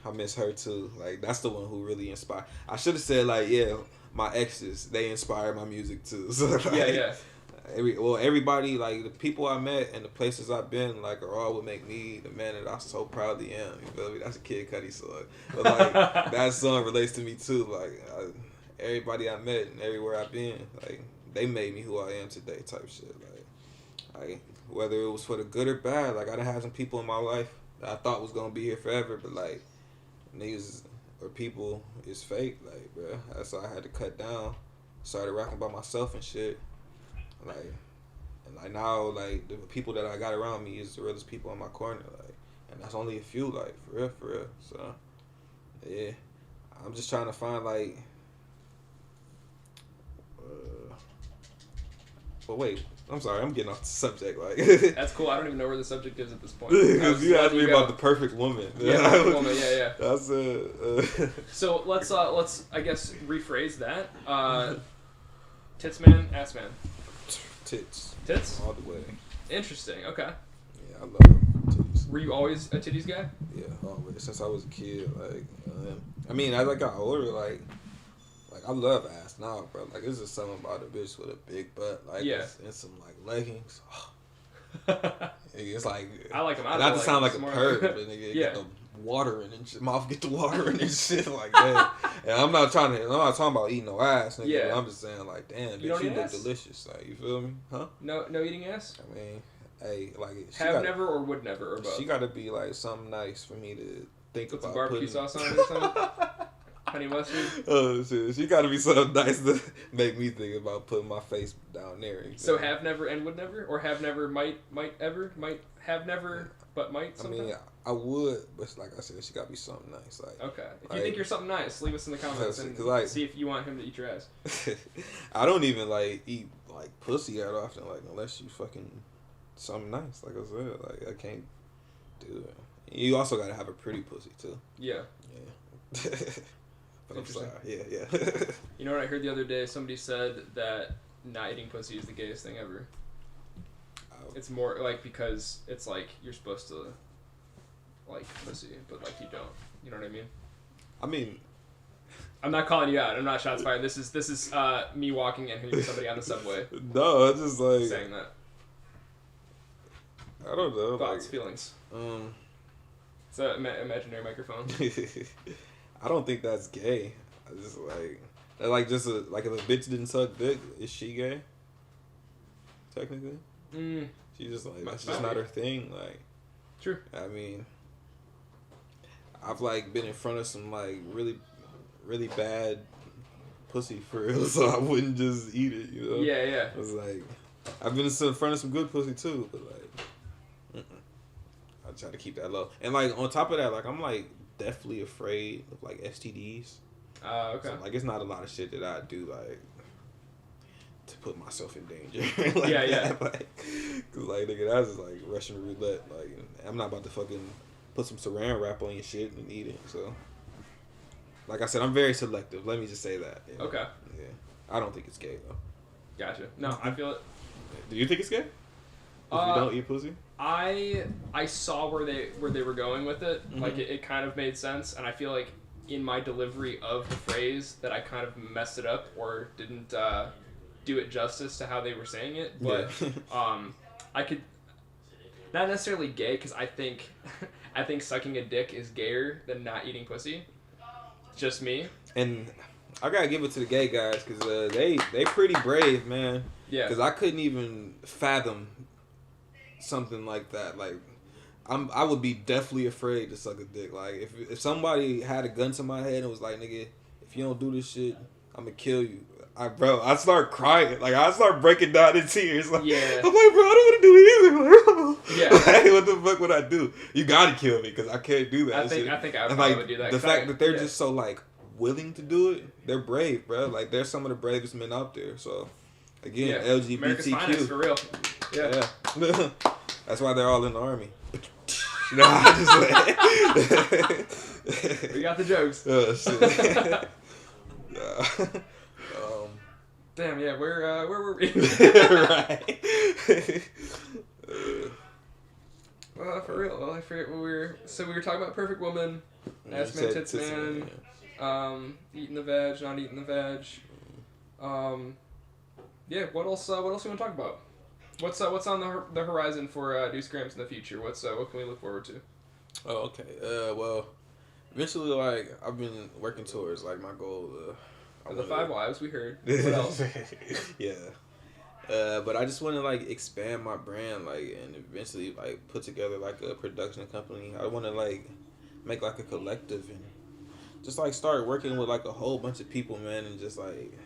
I miss her too. Like that's the one who really inspired. I should have said like, yeah, my exes, they inspired my music too. So like, yeah. Everybody, like, the people I met and the places I've been, like, are all what make me the man that I so proudly am. You feel me? That's a Kid Cudi song. But, like, that song relates to me, too. Like, everybody I met and everywhere I've been, like, they made me who I am today type shit. Like, whether it was for the good or bad, like, I done had some people in my life that I thought was going to be here forever, but, like, niggas or people is fake. Like, bro, that's why I had to cut down. Started rapping by myself and shit. Like, and like now, like, the people that I got around me is the realest people in my corner, like, and that's only a few, like, for real. So, yeah, I'm just trying to find, like, but wait, I'm sorry, I'm getting off the subject, like. That's cool. I don't even know where the subject is at this point. Because you asked me about the perfect woman. Yeah, perfect woman. Yeah. That's So let's I guess rephrase that. Tits man, ass man. Tits? All the way. Interesting. Okay. Yeah, I love titties. Were you always a titties guy? Yeah, always. Since I was a kid, like, I mean, as I got older, like I love ass now, bro. Like, it's just something about a bitch with a big butt, like, yeah, and some like leggings. It's like, I like them. Not to sound like a perv, but nigga, get the watering and shit. Mouth get the watering and shit like that. And I'm not talking about eating no ass, nigga. Yeah. I'm just saying, like, damn, bitch, you look delicious. Like, you feel me? Huh? No eating ass? I mean, hey, like, never or would never or both? She gotta be like something nice for me to think Put about. Some barbecue sauce on it or something? Honey mustard? Oh shit, she gotta be something nice to make me think about putting my face down there. So have never and would never? Or have never, might ever? Might have never, but might sometime? I mean, I would, but like I said, she gotta be something nice. Like, okay. If you think you're something nice, leave us in the comments and like, see if you want him to eat your ass. I don't even like eat like pussy that often, like, unless you fucking something nice. Like I said, like, I can't do it. You also gotta have a pretty pussy too. Yeah. But I'm sorry. Yeah. You know what I heard the other day? Somebody said that not eating pussy is the gayest thing ever. It's more like because it's like you're supposed to like pussy, but like you don't. You know what I mean? I mean, I'm not calling you out. I'm not shots fired. This is me walking and hearing somebody on the subway. No, it's just like saying that. I don't know. Thoughts, feelings. It's an imaginary microphone. I don't think that's gay. I just like just like if a bitch didn't suck dick, is she gay? Technically, she's just like that's just not her thing. Like, true. I mean, I've like been in front of some like really, really bad pussy for real, so I wouldn't just eat it. You know? Yeah. I was like, I've been in front of some good pussy too, but like, I try to keep that low. And like on top of that, like I'm like definitely afraid of like STDs. Okay. So, like, it's not a lot of shit that I do like to put myself in danger. Like, yeah. Like, cause like nigga, that's just like Russian roulette. Like, I'm not about to fucking put some saran wrap on your shit and eat it. So, like I said, I'm very selective. Let me just say that. You know? Okay. Yeah. I don't think it's gay though. Gotcha. No, I feel it. Do you think it's gay? If you don't eat pussy? I saw where they were going with it. Mm-hmm. Like it kind of made sense, and I feel like in my delivery of the phrase that I kind of messed it up or didn't do it justice to how they were saying it. But I could not necessarily gay because I think sucking a dick is gayer than not eating pussy. Just me. And I gotta give it to the gay guys because they pretty brave, man. Yeah. Because I couldn't even fathom something like that. Like, I would be definitely afraid to suck a dick. Like, if somebody had a gun to my head and was like, nigga, if you don't do this shit, I'm gonna kill you. I start crying. Like, I start breaking down in tears. Like, yeah. I'm like, bro, I don't want to do it either. Yeah. Like, what the fuck would I do? You gotta kill me because I can't do that. I think I would like, probably do that. The fact that they're just so like willing to do it, they're brave, bro. Like, they're some of the bravest men out there. So, again, LGBTQ. America's finest, for real. Yeah. That's why they're all in the army. No, I just we got the jokes. Oh shit. Damn, yeah, where were we? Right. For real. Well, I forget what we were. So we were talking about perfect woman, ass man, tits man, eating the veg, not eating the veg. yeah, what else? What else you want to talk about? What's on the horizon for Deuce Grams in the future? What can we look forward to? Oh, okay. Well, eventually, like I've been working towards like my goal. The 5 wives we heard. What else? Yeah. But I just want to like expand my brand, like, and eventually like put together like a production company. I want to like make like a collective and just like start working with like a whole bunch of people, man, and just like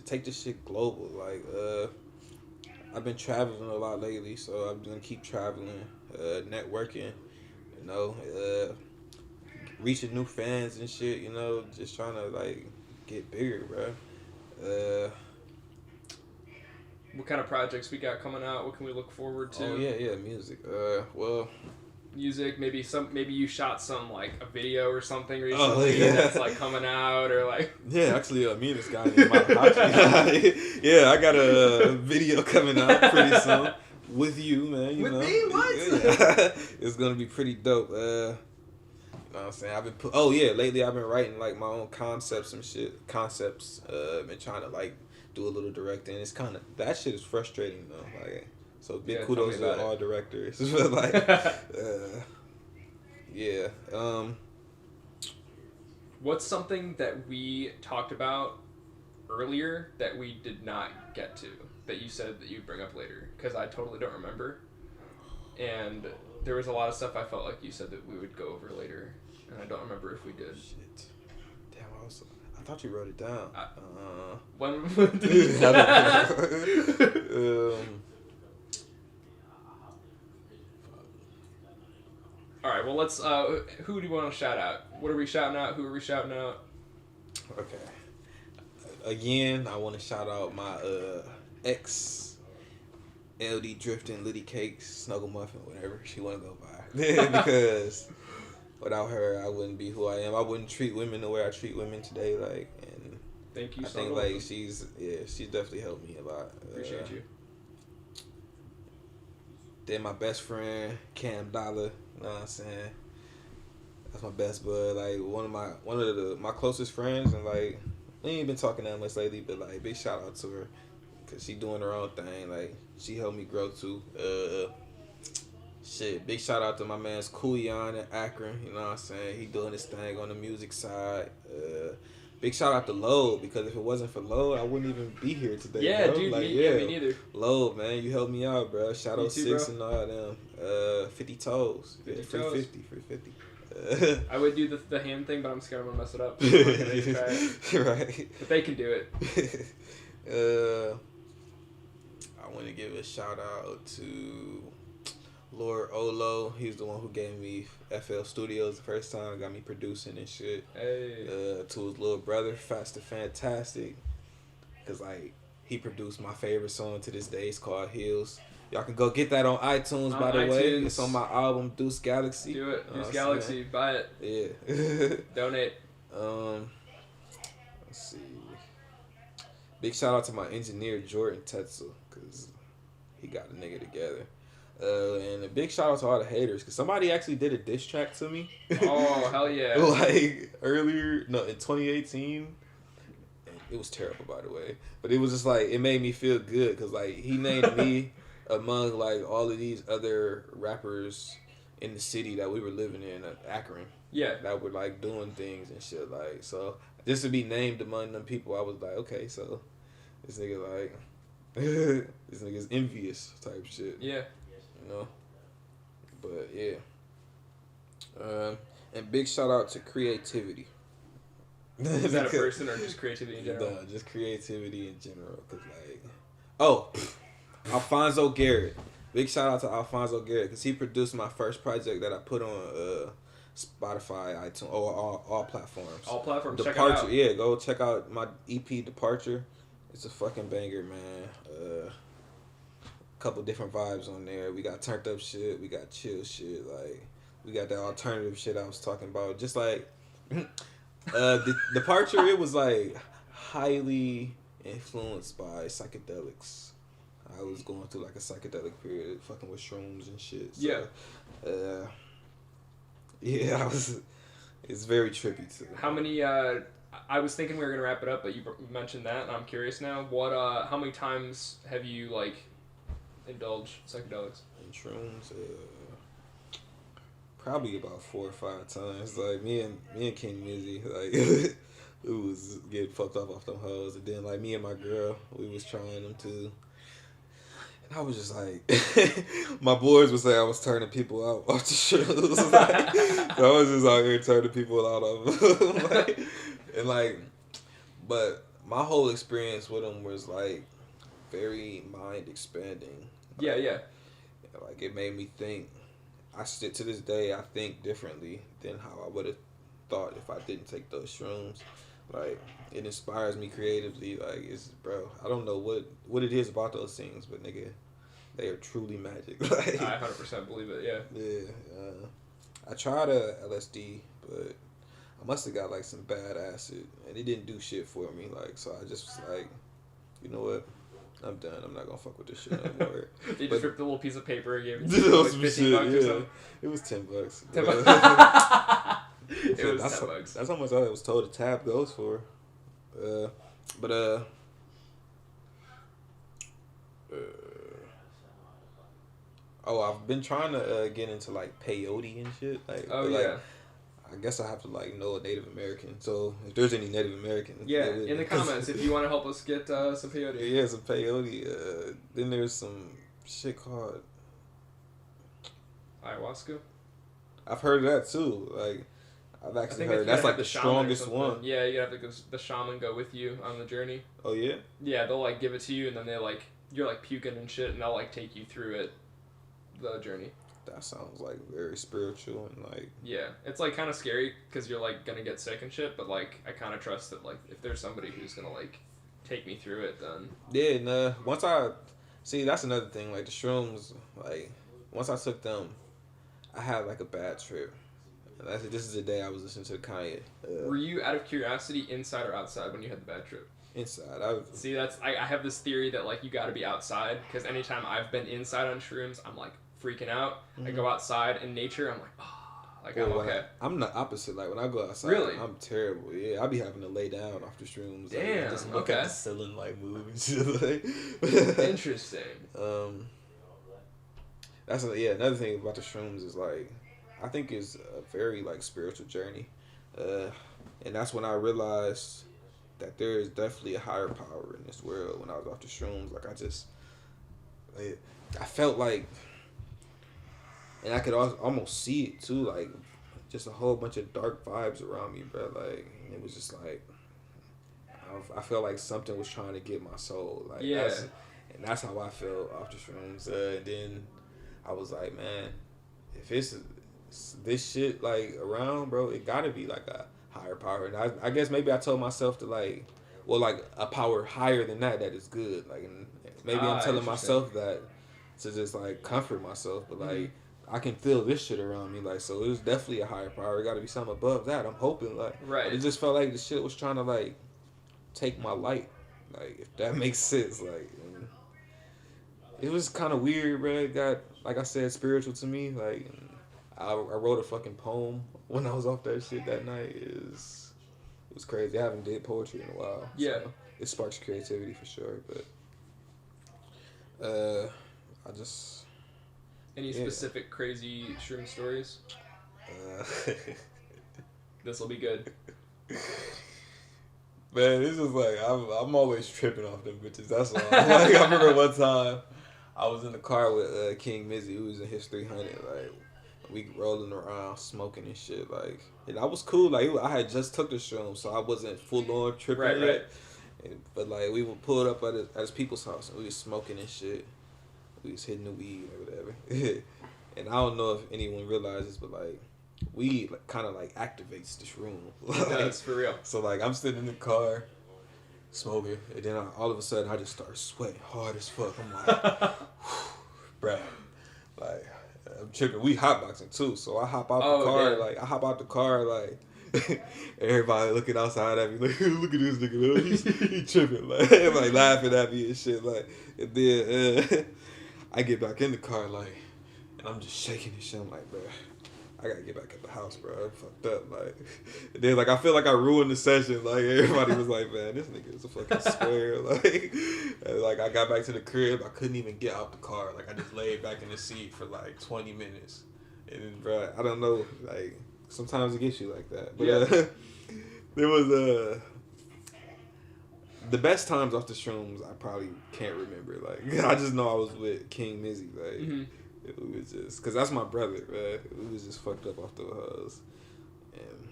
take this shit global. Like, I've been traveling a lot lately, so I'm gonna keep traveling, networking, you know, reaching new fans and shit. You know, just trying to like get bigger, bro. What kind of projects we got coming out? What can we look forward to? Oh yeah, music. Well, music. Maybe you shot some like a video or something recently oh, yeah. that's like coming out or like. Yeah, actually, me and this guy named matahachi. Yeah, I got a video coming out pretty soon with you, man. You with know. Me? What? Yeah. It's gonna be pretty dope. You know what I'm saying? I've been lately I've been writing like my own concepts and shit. Been trying to like do a little directing. It's kind of that shit is frustrating though. Like, so big kudos to all directors. But like, yeah. What's something that we talked about earlier that we did not get to that you said that you'd bring up later? Because I totally don't remember. And there was a lot of stuff I felt like you said that we would go over later, and I don't remember if we did. Shit. Damn, I thought you wrote it down. When All right, well, let's. Who do you want to shout out? What are we shouting out? Who are we shouting out? Okay. Again, I want to shout out my ex, LD Drifting, Liddy Cakes, Snuggle Muffin, whatever she want to go by. Because without her, I wouldn't be who I am. I wouldn't treat women the way I treat women today. Like, and thank you. I think like she's definitely helped me a lot. Appreciate you. Then my best friend Cam Dollar. You know what I'm saying? That's my best bud. Like one of my closest friends, and like we ain't been talking that much lately, but like big shout out to her because she doing her own thing. Like she helped me grow too. Shit, big shout out to my man's Kuyan in Akron. You know what I'm saying? He doing his thing on the music side. Big shout out to Load, because if it wasn't for Load, I wouldn't even be here today. Yeah, bro. dude. Like, me neither. Load, man, you helped me out, bro. Shout out 6 bro. and all them. 50 toes. 50 free toes. 50. I would do the hand thing, but I'm scared I'm gonna mess it up. So I'm not gonna try it. Right. But they can do it. I want to give a shout out to Lord Olo. He's the one who gave me FL Studios the first time, got me producing and shit. Hey. To his little brother, Fast and Fantastic, because like he produced my favorite song to this day. It's called Heels. Y'all can go get that on iTunes, by the way. It's on my album Deuce Galaxy. Do it. Deuce Galaxy. Buy it. Yeah. Donate. Let's see. Big shout out to my engineer Jordan Tetzel, because he got the nigga together. And a big shout out to all the haters, because somebody actually did a diss track to me. Oh, hell yeah. Like in 2018. It was terrible, by the way. But it was just like, it made me feel good, because like he named me among like all of these other rappers in the city that we were living in, Akron. Yeah. That were like doing things and shit. Like, so just to be named among them people, I was like, okay, so this nigga like this nigga's envious type shit. Yeah. You know? But yeah. And big shout out to creativity. Is that a person or just creativity in general? No, just creativity in general. Cause like, Alfonso Garrett. Big shout out to Alfonso Garrett, because he produced my first project that I put on Spotify, iTunes, or all platforms. All platforms. Departure. Check it out. Yeah, go check out my EP Departure. It's a fucking banger, man. Couple different vibes on there. We got turned up shit. We got chill shit. Like, we got that alternative shit I was talking about. Just like the Departure, it was like highly influenced by psychedelics. I was going through like a psychedelic period, fucking with shrooms and shit. So, yeah. Yeah, it's very trippy too. How many I was thinking we were gonna wrap it up, but you mentioned that, and I'm curious now. How many times have you like indulged psychedelics? And shrooms, probably about 4 or 5 times. Like me and King Mizzy, like we was getting fucked off them hoes, and then like me and my girl, we was trying them too. And I was just like, my boys would say I was turning people out off the shrooms. Like, so I was just out here turning people out of them. Like, and like, but my whole experience with them was like very mind expanding. Yeah, yeah. Like it made me think. To this day, I think differently than how I would have thought if I didn't take those shrooms. Like it inspires me creatively. Like bro, I don't know what it is about those things, but nigga, they are truly magic. Like, I 100% believe it. Yeah. Yeah. I tried a LSD, but I must have got like some bad acid, and it didn't do shit for me. Like, so I just was like, you know what? I'm done. I'm not gonna fuck with this shit anymore. They just ripped a little piece of paper and gave it to you, like $15 or something. It was $10. $10. It was $10. That's how much I was told a tab goes for. I've been trying to get into like peyote and shit. Like, yeah. I guess I have to like know a Native American. So if there's any Native Americans, yeah, in the comments if you want to help us get some peyote. Yeah, some peyote. Then there's some shit called ayahuasca. I've heard of that too. Like I've actually heard that's like the strongest one. Yeah, you have the shaman go with you on the journey. Oh yeah. Yeah, they'll like give it to you, and then they like you're like puking and shit, and they'll like take you through it, the journey. That sounds like very spiritual and like. Yeah, it's like kind of scary because you're like gonna get sick and shit, but like I kind of trust that like if there's somebody who's gonna like take me through it, then. Yeah, nah. Once I see, that's another thing. Like the shrooms, like once I took them, I had like a bad trip. This is the day I was listening to Kanye. Were you, out of curiosity, inside or outside when you had the bad trip? Inside. See, I have this theory that like you got to be outside because anytime I've been inside on shrooms, I'm like freaking out. Mm-hmm. I go outside in nature, I'm like, like I'm okay. I'm the opposite. Like when I go outside, really? I'm terrible. Yeah, I be having to lay down off the shrooms. Damn. Like, just look at the ceiling, like move and shit. Like. Interesting. That's another thing about the shrooms is like, I think it's a very like spiritual journey, and that's when I realized that there is definitely a higher power in this world. When I was off the shrooms, like I felt like, and I could almost see it too, like just a whole bunch of dark vibes around me, bro. Like it was just like I felt like something was trying to get my soul. Like that's how I felt off the shrooms. And then I was like, man, if it's this shit like around, bro, it gotta be like a higher power. And I guess maybe I told myself to like a power higher than that is good. Like, and maybe I'm telling myself that to just like comfort myself, but like I can feel this shit around me. Like, so it was definitely a higher power. It got to be something above that. I'm hoping, like, right. It just felt like the shit was trying to like take my light. Like, if that makes sense. Like, it was kind of weird, bro. It got, like I said, spiritual to me. Like, I wrote a fucking poem when I was off that shit that night. It was crazy. I haven't did poetry in a while. Yeah. So it sparks creativity for sure. But I just. Any specific crazy shroom stories? This will be good. Man, this is like I'm always tripping off them bitches. That's all. Like, I remember one time I was in the car with King Mizzy, who was in his 300. Like, we rolling around smoking and shit. Like, and I was cool. Like, I had just took the shroom, so I wasn't full on tripping yet. Right. But like, we would pull it up at his people's house, and we was smoking and shit. We was hitting the weed or whatever. And I don't know if anyone realizes, but like, weed like, kind of like activates this room. It does, for real. So like, I'm sitting in the car smoking, and then all of a sudden I just start sweating hard as fuck. I'm like, bruh, like I'm tripping. We hotboxing too, so I hop out the car. Damn. Like I hop out the car, like everybody looking outside at me, like look at this nigga, man. He tripping, like laughing at me and shit, like. And then I get back in the car, like, and I'm just shaking and shit. I'm like, bruh, I gotta get back at the house, bro. I fucked up, like. And then, like, I feel like I ruined the session. Like, everybody was like, man, this nigga is a fucking square. Like, and, like, I got back to the crib. I couldn't even get out the car. Like, I just laid back in the seat for, like, 20 minutes. And then, bro, I don't know. Like, sometimes it gets you like that. But, there was, the best times off the shrooms, I probably can't remember. Like, I just know I was with King Mizzy. Like, it was just, because that's my brother, right? It was just fucked up off the hoes. And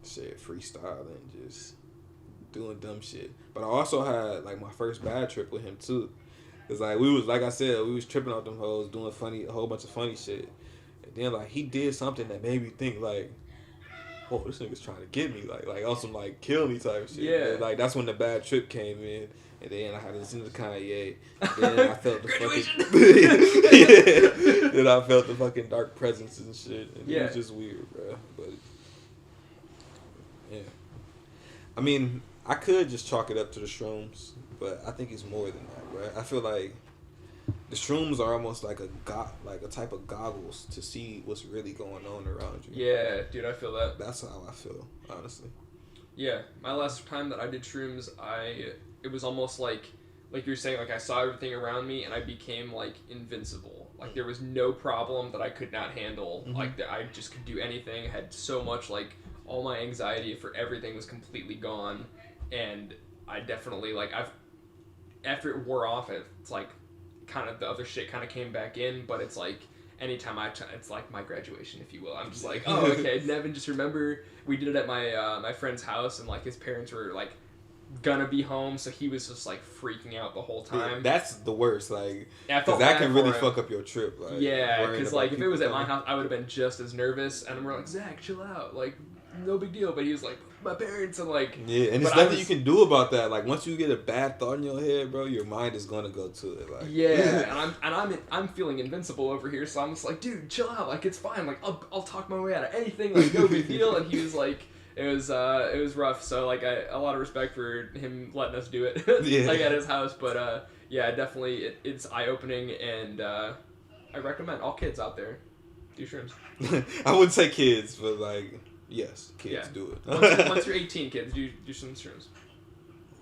shit, freestyle and just doing dumb shit. But I also had, like, my first bad trip with him, too. It's like, we was, like I said, we was tripping off them hoes, doing a whole bunch of funny shit. And then, like, he did something that made me think, like, oh, this nigga's trying to get me, like on some, like, kill me type shit. Yeah. And, like, that's when the bad trip came in. And then I had to listen to Kanye. Then I felt the fucking... Then I felt the fucking dark presence and shit. And it was just weird, bro. But, yeah. I mean, I could just chalk it up to the shrooms. But I think it's more than that, bro. I feel like the shrooms are almost like a type of goggles to see what's really going on around you. Yeah, dude, I feel that. That's how I feel, honestly. Yeah, my last time that I did shrooms, it was almost like you were saying, like, I saw everything around me and I became, like, invincible. Like, there was no problem that I could not handle. Like, I just could do anything. I had so much, like, all my anxiety for everything was completely gone. And I definitely, like, after it wore off, it's like, kind of the other shit kind of came back in, but it's like, anytime it's like my graduation, if you will. I'm just like, oh, okay, Nevin, just remember, we did it at my friend's house, and, like, his parents were, like, gonna be home, so he was just, like, freaking out the whole time. Yeah, that's the worst, like, yeah, because that can really fuck up your trip. Like, yeah, because, like, if it was at my house, I would have been just as nervous, and we're like, Zach, chill out, like, no big deal, but he was like, my parents, and, like... Yeah, and there's nothing you can do about that. Like, once you get a bad thought in your head, bro, your mind is gonna go to it, like... Yeah, and I'm feeling invincible over here, so I'm just like, dude, chill out, like, it's fine, like, I'll talk my way out of anything, like, no big deal, and he was like... It was rough, so, like, a lot of respect for him letting us do it, like, at his house, but, yeah, definitely, it's eye-opening, and, I recommend all kids out there do shrooms. I wouldn't say kids, but, like, yes, kids do it. once you're 18, kids, do some shrooms.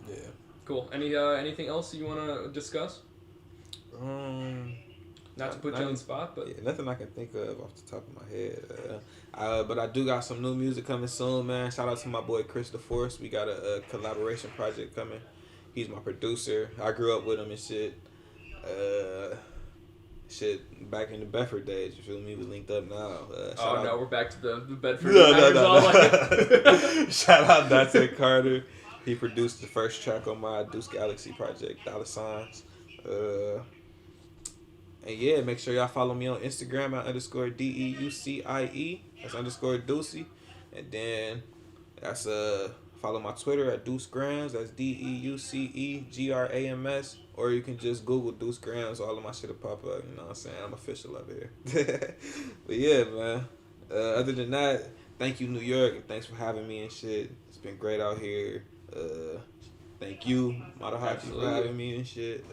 Yeah. Cool. Anything else you want to discuss? Not to put you on the spot, but... Yeah, nothing I can think of off the top of my head. But I do got some new music coming soon, man. Shout out to my boy Chris DeForce. We got a collaboration project coming. He's my producer. I grew up with him and shit. Back in the Bedford days, you feel me? We linked up now. We're back to the Bedford. No. Shout out Dante Carter. He produced the first track on my Deuce Galaxy project, $. And yeah, make sure y'all follow me on Instagram at _DEUCIE. That's _Deucey. And then that's follow my Twitter at Deuce Grams. That's DEUCEGRAMS. Or you can just Google Deuce Grams. All of my shit will pop up. You know what I'm saying? I'm official up here. But yeah, man. Other than that, thank you, New York. And thanks for having me and shit. It's been great out here. Thank you, Matahachi, for having me and shit.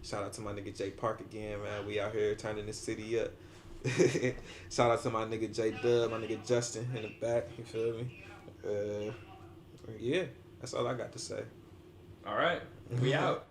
Shout out to my nigga Jay Park again, man. We out here turning this city up. Shout out to my nigga J Dub, my nigga Justin in the back. You feel me? Yeah, that's all I got to say. All right, we out.